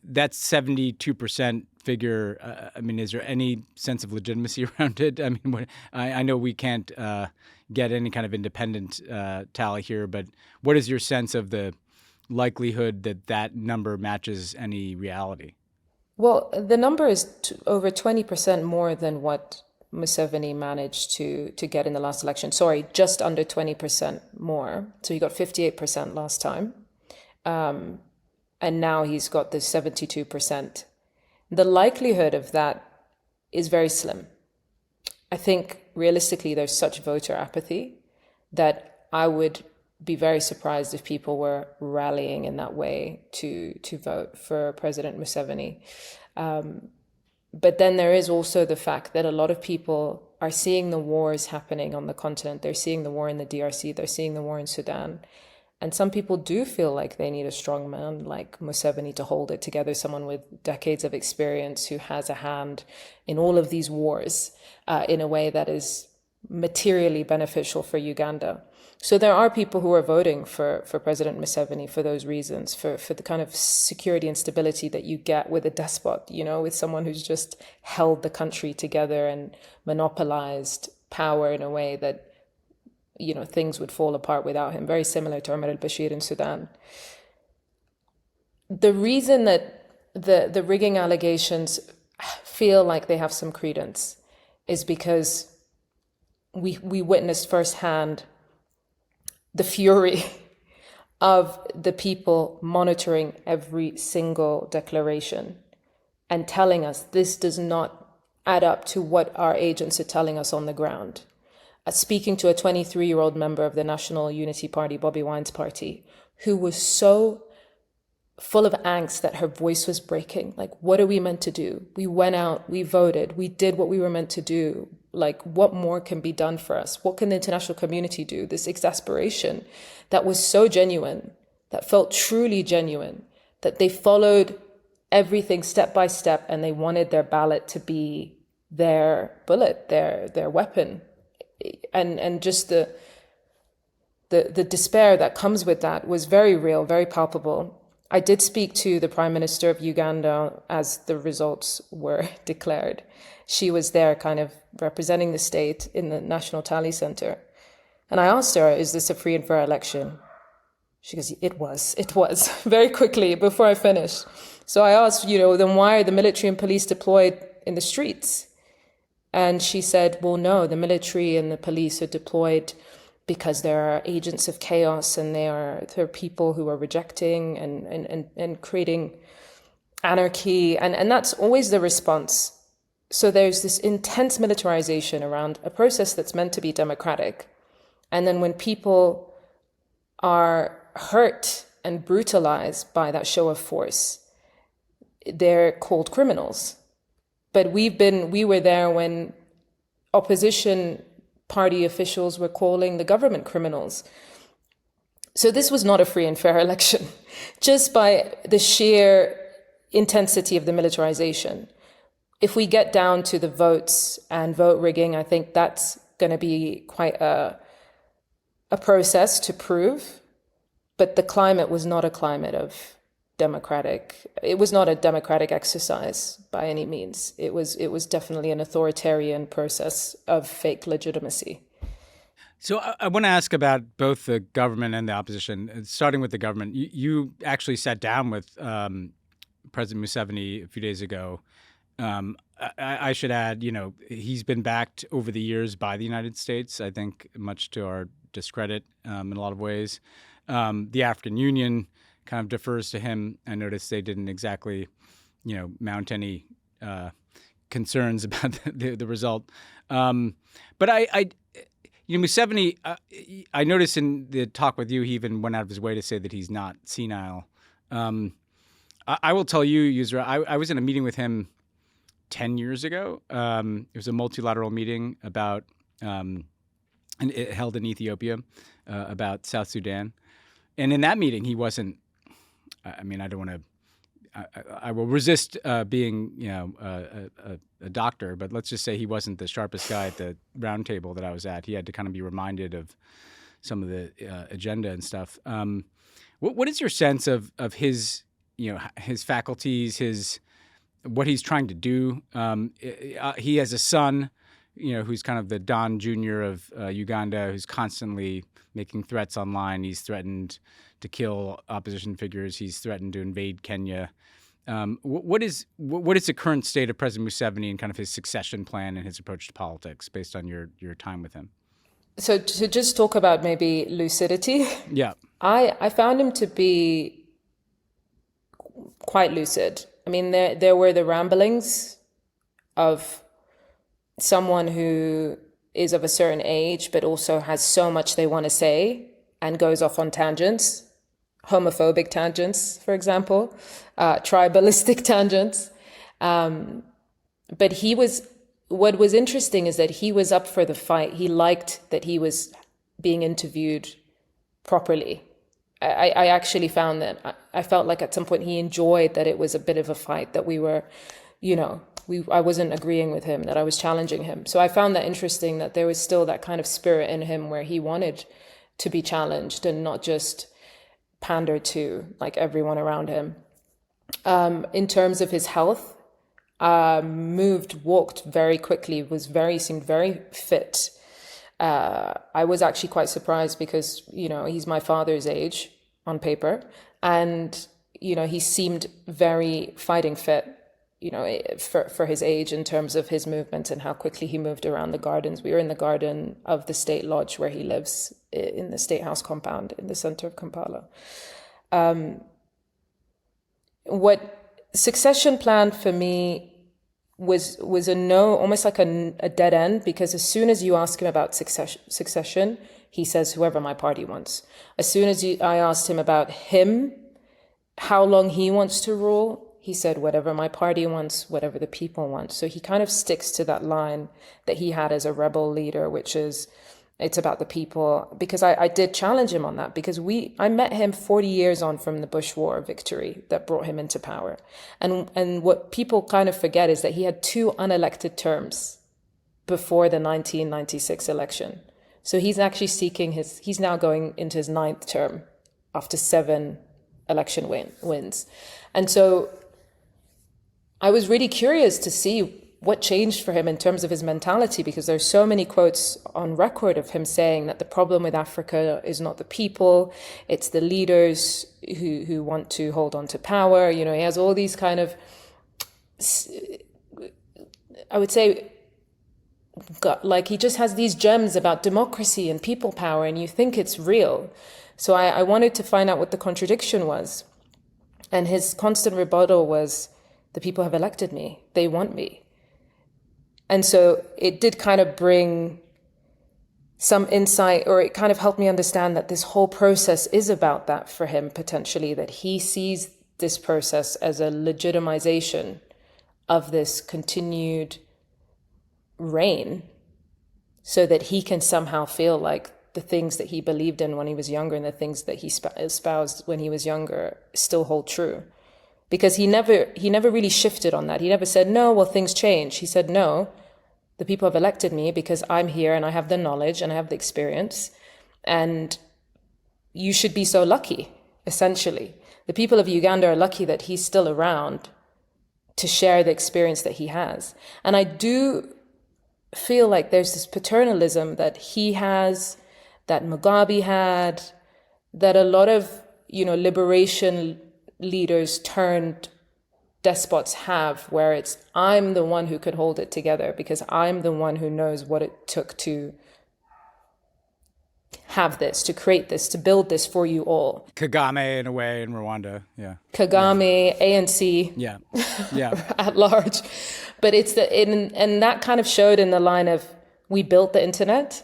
B: that 72% figure. Is there any sense of legitimacy around it? I mean, I know we can't get any kind of independent tally here, but what is your sense of the likelihood that number matches any reality?
H: Well, the number is over 20% more than what Museveni managed to get in the last election. Sorry, just under 20% more. So he got 58% last time. And now he's got the 72%. The likelihood of that is very slim. I think realistically, there's such voter apathy that I would be very surprised if people were rallying in that way to vote for President Museveni. But then there is also the fact that a lot of people are seeing the wars happening on the continent. They're seeing the war in the DRC. They're seeing the war in Sudan. And some people do feel like they need a strong man like Museveni to hold it together, someone with decades of experience who has a hand in all of these wars in a way that is materially beneficial for Uganda. So there are people who are voting for President Museveni for those reasons, for the kind of security and stability that you get with a despot, with someone who's just held the country together and monopolized power in a way that, things would fall apart without him, very similar to Omar al-Bashir in Sudan. The reason that the rigging allegations feel like they have some credence is because we witnessed firsthand the fury of the people monitoring every single declaration and telling us this does not add up to what our agents are telling us on the ground. Speaking to a 23-year-old member of the National Unity Party, Bobby Wine's party, who was so full of angst that her voice was breaking. Like, what are we meant to do? We went out, we voted, we did what we were meant to do. Like, what more can be done for us? What can the international community do? This exasperation that was so genuine, that felt truly genuine, that they followed everything step by step and they wanted their ballot to be their bullet, their weapon. And just the despair that comes with that was very real, very palpable. I did speak to the Prime Minister of Uganda as the results were declared. She was there kind of representing the state in the National Tally Center. And I asked her, is this a free and fair election? She goes, it was, very quickly before I finished. So I asked, then why are the military and police deployed in the streets? And she said, well, no, the military and the police are deployed because there are agents of chaos and there are people who are rejecting and creating anarchy. And that's always the response. So there's this intense militarization around a process that's meant to be democratic. And then when people are hurt and brutalized by that show of force, they're called criminals. But we were there when opposition party officials were calling the government criminals. So this was not a free and fair election, just by the sheer intensity of the militarization. If we get down to the votes and vote rigging, I think that's going to be quite a process to prove. But the climate was not a climate of it was not a democratic exercise by any means. It was definitely an authoritarian process of fake legitimacy.
B: So I want to ask about both the government and the opposition. Starting with the government, you actually sat down with President Museveni a few days ago. I should add, he's been backed over the years by the United States, I think much to our discredit in a lot of ways. The African Union kind of defers to him. I noticed they didn't exactly, mount any concerns about the result. But Museveni, I noticed in the talk with you, he even went out of his way to say that he's not senile. I will tell you, Yousra, I was in a meeting with him 10 years ago. It was a multilateral meeting about, and it held in Ethiopia, about South Sudan. And in that meeting, he wasn't, I don't want to, I will resist being, a doctor, but let's just say he wasn't the sharpest guy at the round table that I was at. He had to kind of be reminded of some of the agenda and stuff. What is your sense of his, his faculties, what he's trying to do? He has a son, who's kind of the Don Jr. of Uganda, who's constantly making threats online. He's threatened to kill opposition figures. He's threatened to invade Kenya. What is the current state of President Museveni and kind of his succession plan and his approach to politics based on your time with him?
H: So to just talk about maybe lucidity,
B: Yeah.
H: I found him to be quite lucid. I mean, there were the ramblings of someone who is of a certain age, but also has so much they want to say and goes off on tangents, homophobic tangents, for example, tribalistic tangents. But what was interesting is that he was up for the fight. He liked that he was being interviewed properly. I actually found that I felt like at some point he enjoyed that it was a bit of a fight, that we were, I wasn't agreeing with him, that I was challenging him. So I found that interesting, that there was still that kind of spirit in him where he wanted to be challenged and not just pander to like everyone around him. In terms of his health, walked very quickly, seemed very fit. I was actually quite surprised because, he's my father's age on paper, and, he seemed very fighting fit, for his age in terms of his movement and how quickly he moved around the gardens. We were in the garden of the state lodge where he lives in the State House compound in the center of Kampala. What succession plan for me was a no, almost like a dead end, because as soon as you ask him about succession, he says whoever my party wants. As soon as I asked him about how long he wants to rule, he said whatever my party wants, whatever the people want. So he kind of sticks to that line that he had as a rebel leader, which is it's about the people. Because I did challenge him on that, because I met him 40 years on from the Bush War victory that brought him into power. And what people kind of forget is that he had 2 unelected terms before the 1996 election. So he's actually he's now going into his 9th term after 7 election wins. And so I was really curious to see what changed for him in terms of his mentality, because there's so many quotes on record of him saying that the problem with Africa is not the people, it's the leaders who want to hold on to power. He has all these kind of, I would say, like he just has these gems about democracy and people power, and you think it's real. So I wanted to find out what the contradiction was. And his constant rebuttal was, the people have elected me, they want me. And so it did kind of bring some insight, or it kind of helped me understand that this whole process is about that for him, potentially, that he sees this process as a legitimization of this continued reign, so that he can somehow feel like the things that he believed in when he was younger and the things that he espoused when he was younger still hold true. Because he never really shifted on that. He never said, no, well, things change. He said, no, the people have elected me because I'm here and I have the knowledge and I have the experience. And you should be so lucky, essentially. The people of Uganda are lucky that he's still around to share the experience that he has. And I do feel like there's this paternalism that he has, that Mugabe had, that a lot of, liberation leaders turned despots have, where it's, I'm the one who could hold it together because I'm the one who knows what it took to have this, to create this, to build this for you all.
B: Kagame, in a way, in Rwanda, yeah.
H: Kagame, yeah. ANC,
B: yeah,
H: at large. But it's and that kind of showed in the line of, we built the internet,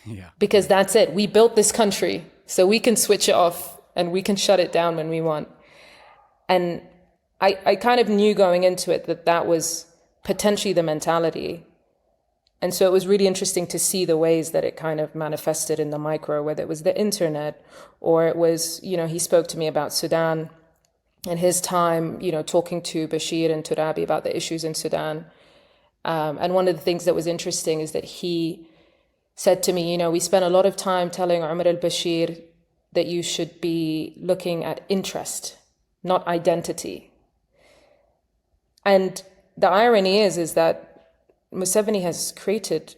B: yeah, because
H: that's it. We built this country, so we can switch it off and we can shut it down when we want. And I kind of knew going into it that was potentially the mentality. And so it was really interesting to see the ways that it kind of manifested in the micro, whether it was the internet or it was, he spoke to me about Sudan and his time, talking to Bashir and Turabi about the issues in Sudan. And one of the things that was interesting is that he said to me, we spent a lot of time telling Umar al-Bashir that you should be looking at interest, not identity. And the irony is that Museveni has created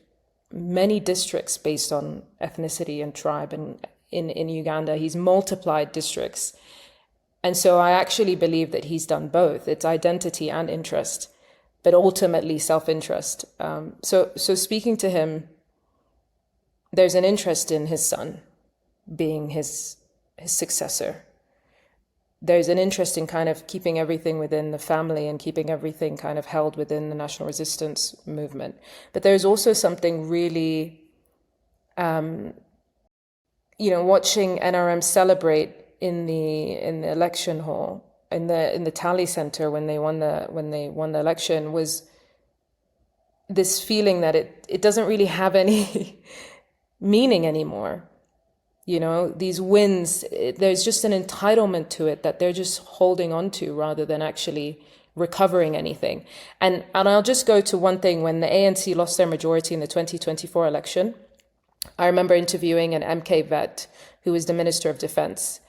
H: many districts based on ethnicity and tribe, and in Uganda, he's multiplied districts. And so I actually believe that he's done both. It's identity and interest, but ultimately self-interest. So speaking to him, there's an interest in his son being his successor. There's an interest in kind of keeping everything within the family and keeping everything kind of held within the national resistance movement. But there's also something really, watching NRM celebrate in the election hall, in the tally center when they won the election, was this feeling that it doesn't really have any meaning anymore. These wins, there's just an entitlement to it that they're just holding on to rather than actually recovering anything. And I'll just go to one thing. When the ANC lost their majority in the 2024 election, I remember interviewing an MK vet who was the Minister of Defense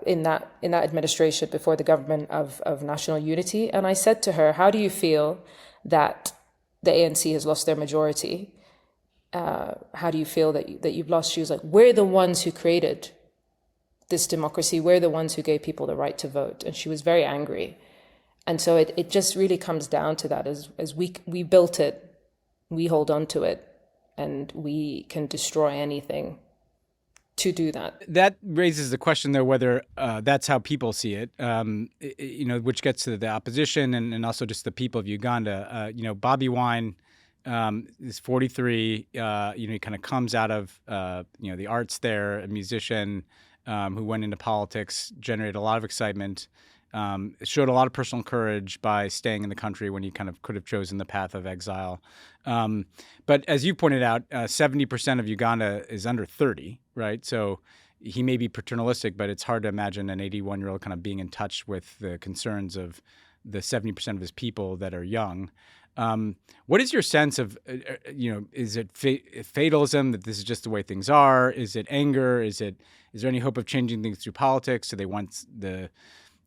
H: in that administration before the government of national unity. And I said to her, how do you feel that the ANC has lost their majority? How do you feel that you've lost? She was like, we're the ones who created this democracy. We're the ones who gave people the right to vote. And she was very angry. And so it just really comes down to that. As we built it, we hold on to it, and we can destroy anything to do that.
B: That raises the question, though, whether that's how people see it, which gets to the opposition and also just the people of Uganda. Bobby Wine is 43. He kind of comes out of, the arts there, a musician who went into politics, generated a lot of excitement, showed a lot of personal courage by staying in the country when he kind of could have chosen the path of exile. But as you pointed out, 70% of Uganda is under 30, right? So he may be paternalistic, but it's hard to imagine an 81-year-old kind of being in touch with the concerns of the 70% of his people that are young. What is your sense of, is it fatalism that this is just the way things are? Is it anger? Is there any hope of changing things through politics? Do they want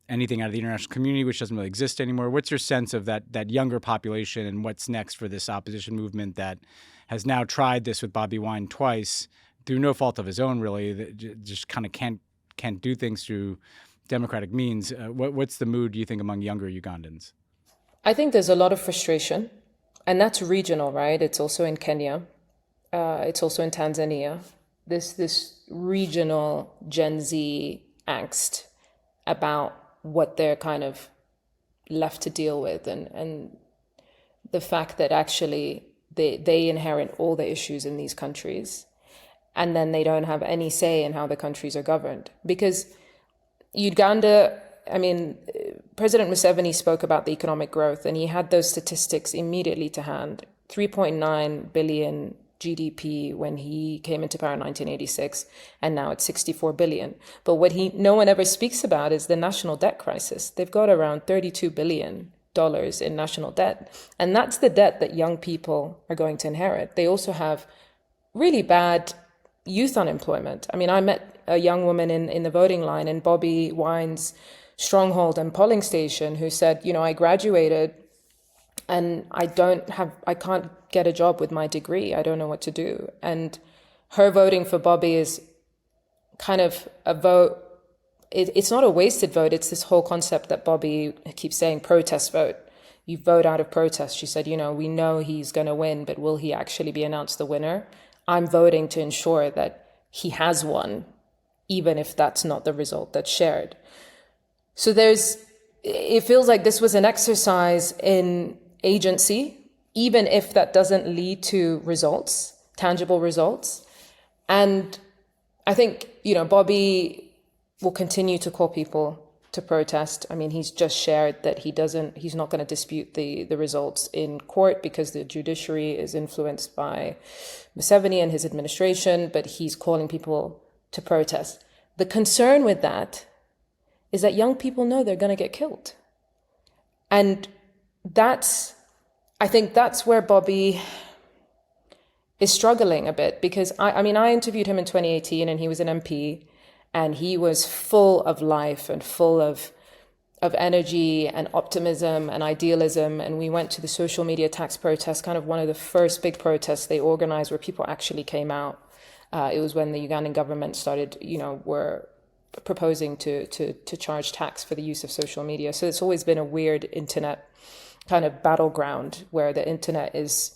B: anything out of the international community, which doesn't really exist anymore? What's your sense of that younger population, and what's next for this opposition movement that has now tried this with Bobby Wine twice through no fault of his own, really, that just kind of can't do things through democratic means? What's the mood, do you think, among younger Ugandans?
H: I think there's a lot of frustration, and that's regional, right? It's also in Kenya. It's also in Tanzania. This regional Gen Z angst about what they're kind of left to deal with, and the fact that actually they inherit all the issues in these countries, and then they don't have any say in how the countries are governed. Because Uganda, President Museveni spoke about the economic growth, and he had those statistics immediately to hand. 3.9 billion GDP when he came into power in 1986, and now it's 64 billion. But what no one ever speaks about is the national debt crisis. They've got around $32 billion in national debt, and that's the debt that young people are going to inherit. They also have really bad youth unemployment. I met a young woman in the voting line in Bobby Wine's stronghold and polling station who said, I graduated and I can't get a job with my degree. I don't know what to do. And her voting for Bobby is kind of a vote. It's not a wasted vote. It's this whole concept that Bobby keeps saying, protest vote. You vote out of protest. She said, we know he's going to win, but will he actually be announced the winner? I'm voting to ensure that he has won, even if that's not the result that's shared. So it feels like this was an exercise in agency, even if that doesn't lead to results, tangible results. And I think, Bobby will continue to call people to protest. He's just shared that he's not going to dispute the results in court because the judiciary is influenced by Museveni and his administration, but he's calling people to protest. The concern with that is that young people know they're going to get killed. And I think that's where Bobby is struggling a bit, because I interviewed him in 2018 and he was an MP, and he was full of life and full of energy and optimism and idealism. And we went to the social media tax protest, kind of one of the first big protests they organized where people actually came out. It was when the Ugandan government started, were proposing to charge tax for the use of social media. So it's always been a weird internet kind of battleground where the internet is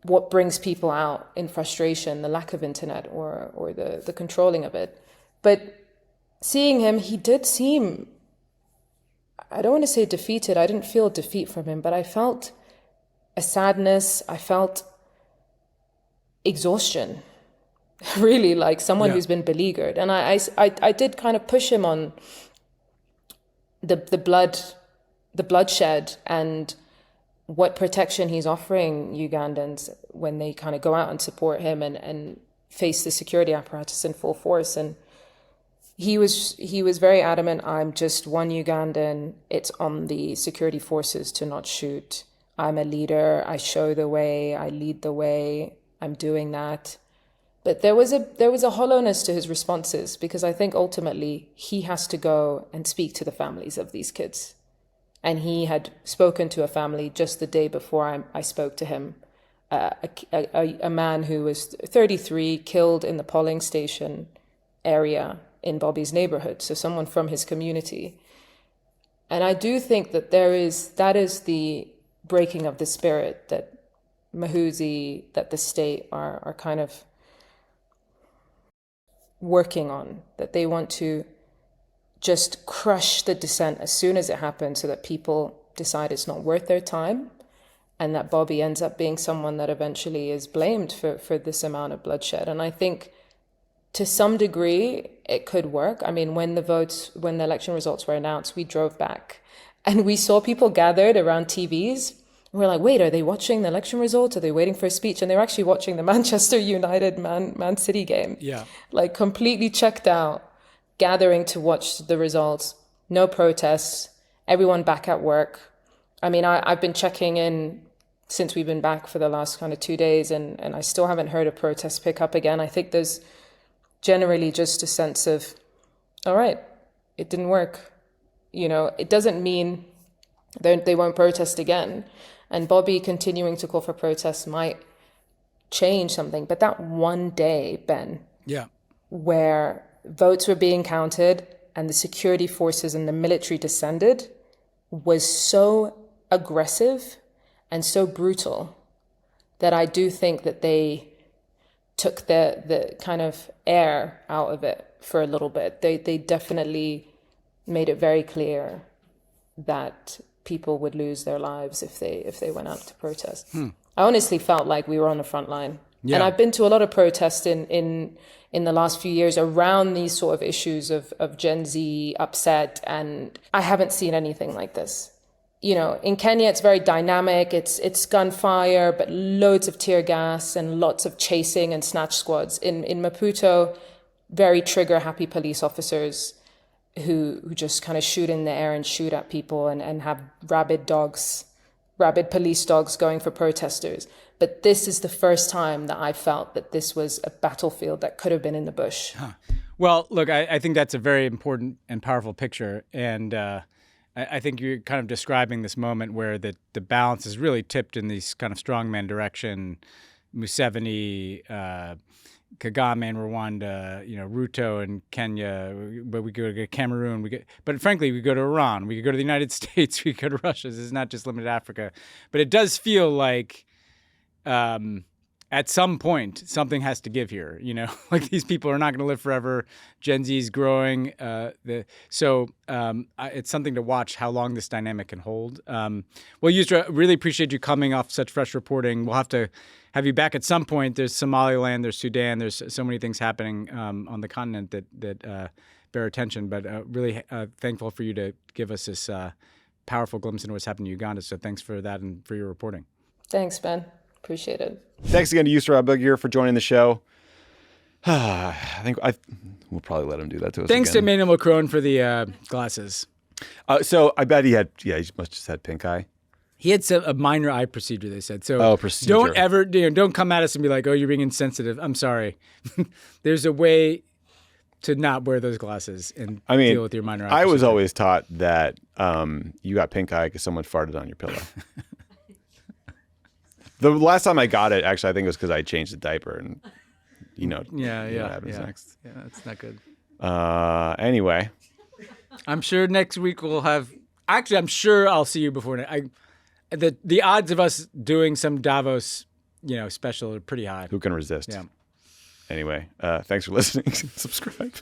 H: what brings people out in frustration, the lack of internet or the controlling of it. But seeing him, he did seem, I don't want to say defeated. I didn't feel defeat from him, but I felt a sadness. I felt exhaustion, really, like someone who's been beleaguered. And I did kind of push him on the bloodshed and what protection he's offering Ugandans when they kind of go out and support him and face the security apparatus in full force. And he was very adamant, I'm just one Ugandan. It's on the security forces to not shoot. I'm a leader. I show the way. I lead the way. I'm doing that. But there was a hollowness to his responses, because I think ultimately he has to go and speak to the families of these kids. And he had spoken to a family just the day before I spoke to him, a man who was 33, killed in the polling station area in Bobby's neighborhood, so someone from his community. And I do think that that is the breaking of the spirit that Mahuzi, that the state are kind of working on, that they want to just crush the dissent as soon as it happens so that people decide it's not worth their time, and that Bobby ends up being someone that eventually is blamed for this amount of bloodshed. And I think to some degree it could work. I mean, when the election results were announced, we drove back and we saw people gathered around TVs. We're like, wait, are they watching the election results? Are they waiting for a speech? And they were actually watching the Manchester United Man City game. Yeah. Like completely checked out, gathering to watch the results. No protests. Everyone back at work. I mean, I've been checking in since we've been back for the last kind of 2 days, and I still haven't heard a protest pick up again. I think there's generally just a sense of, all right, it didn't work. You know, it doesn't mean they won't protest again. And Bobby continuing to call for protests might change something. But that one day, Ben, where votes were being counted and the security forces and the military descended, was so aggressive and so brutal that I do think that they took the kind of air out of it for a little bit. They definitely made it very clear that people would lose their lives if they went out to protest. I honestly felt like we were on the front line. Yeah. And I've been to a lot of protests in the last few years around these sort of issues of Gen Z upset, and I haven't seen anything like this. You know, in Kenya, it's very dynamic. It's gunfire, but loads of tear gas and lots of chasing and snatch squads. In Maputo, very trigger-happy police officers who just kind of shoot in the air and shoot at people and have rabid police dogs going for protesters. But this is the first time that I felt that this was a battlefield that could have been in the bush.
B: Huh. Well, look, I think that's a very important and powerful picture. And I think you're kind of describing this moment where the balance is really tipped in this kind of strongman direction. Museveni, Kagame in Rwanda, Rutte in Kenya, but we go to Cameroon, but frankly, we go to Iran, we could go to the United States, we could go to Russia. This is not just limited to Africa. But it does feel like at some point, something has to give here, like these people are not going to live forever. Gen Z is growing. So it's something to watch how long this dynamic can hold. Well, Yousra, really appreciate you coming off such fresh reporting. We'll have to have you back at some point. There's Somaliland, there's Sudan, there's so many things happening on the continent that bear attention, but really thankful for you to give us this powerful glimpse into what's happening in Uganda. So thanks for that and for your reporting.
H: Thanks, Ben. Appreciate it.
A: Thanks again to Yousra Elbagir for joining the show. I think we'll probably let him do that to us.
B: Thanks
A: again.
B: to Emmanuel Macron for the glasses.
A: So I bet he must just had pink eye.
B: He had a minor eye procedure, they said. So
A: procedure.
B: Don't ever, don't come at us and be like, oh, you're being insensitive. I'm sorry. There's a way to not wear those glasses and deal with your minor eye procedure.
A: I was always taught that you got pink eye because someone farted on your pillow. The last time I got it, actually, I think it was because I changed the diaper and, what happens next.
B: Yeah, that's not good.
A: Anyway,
B: I'm sure next week we'll have. Actually, I'm sure I'll see you before. The odds of us doing some Davos, special are pretty high.
A: who can resist?
B: Yeah.
A: Anyway, thanks for listening. Subscribe.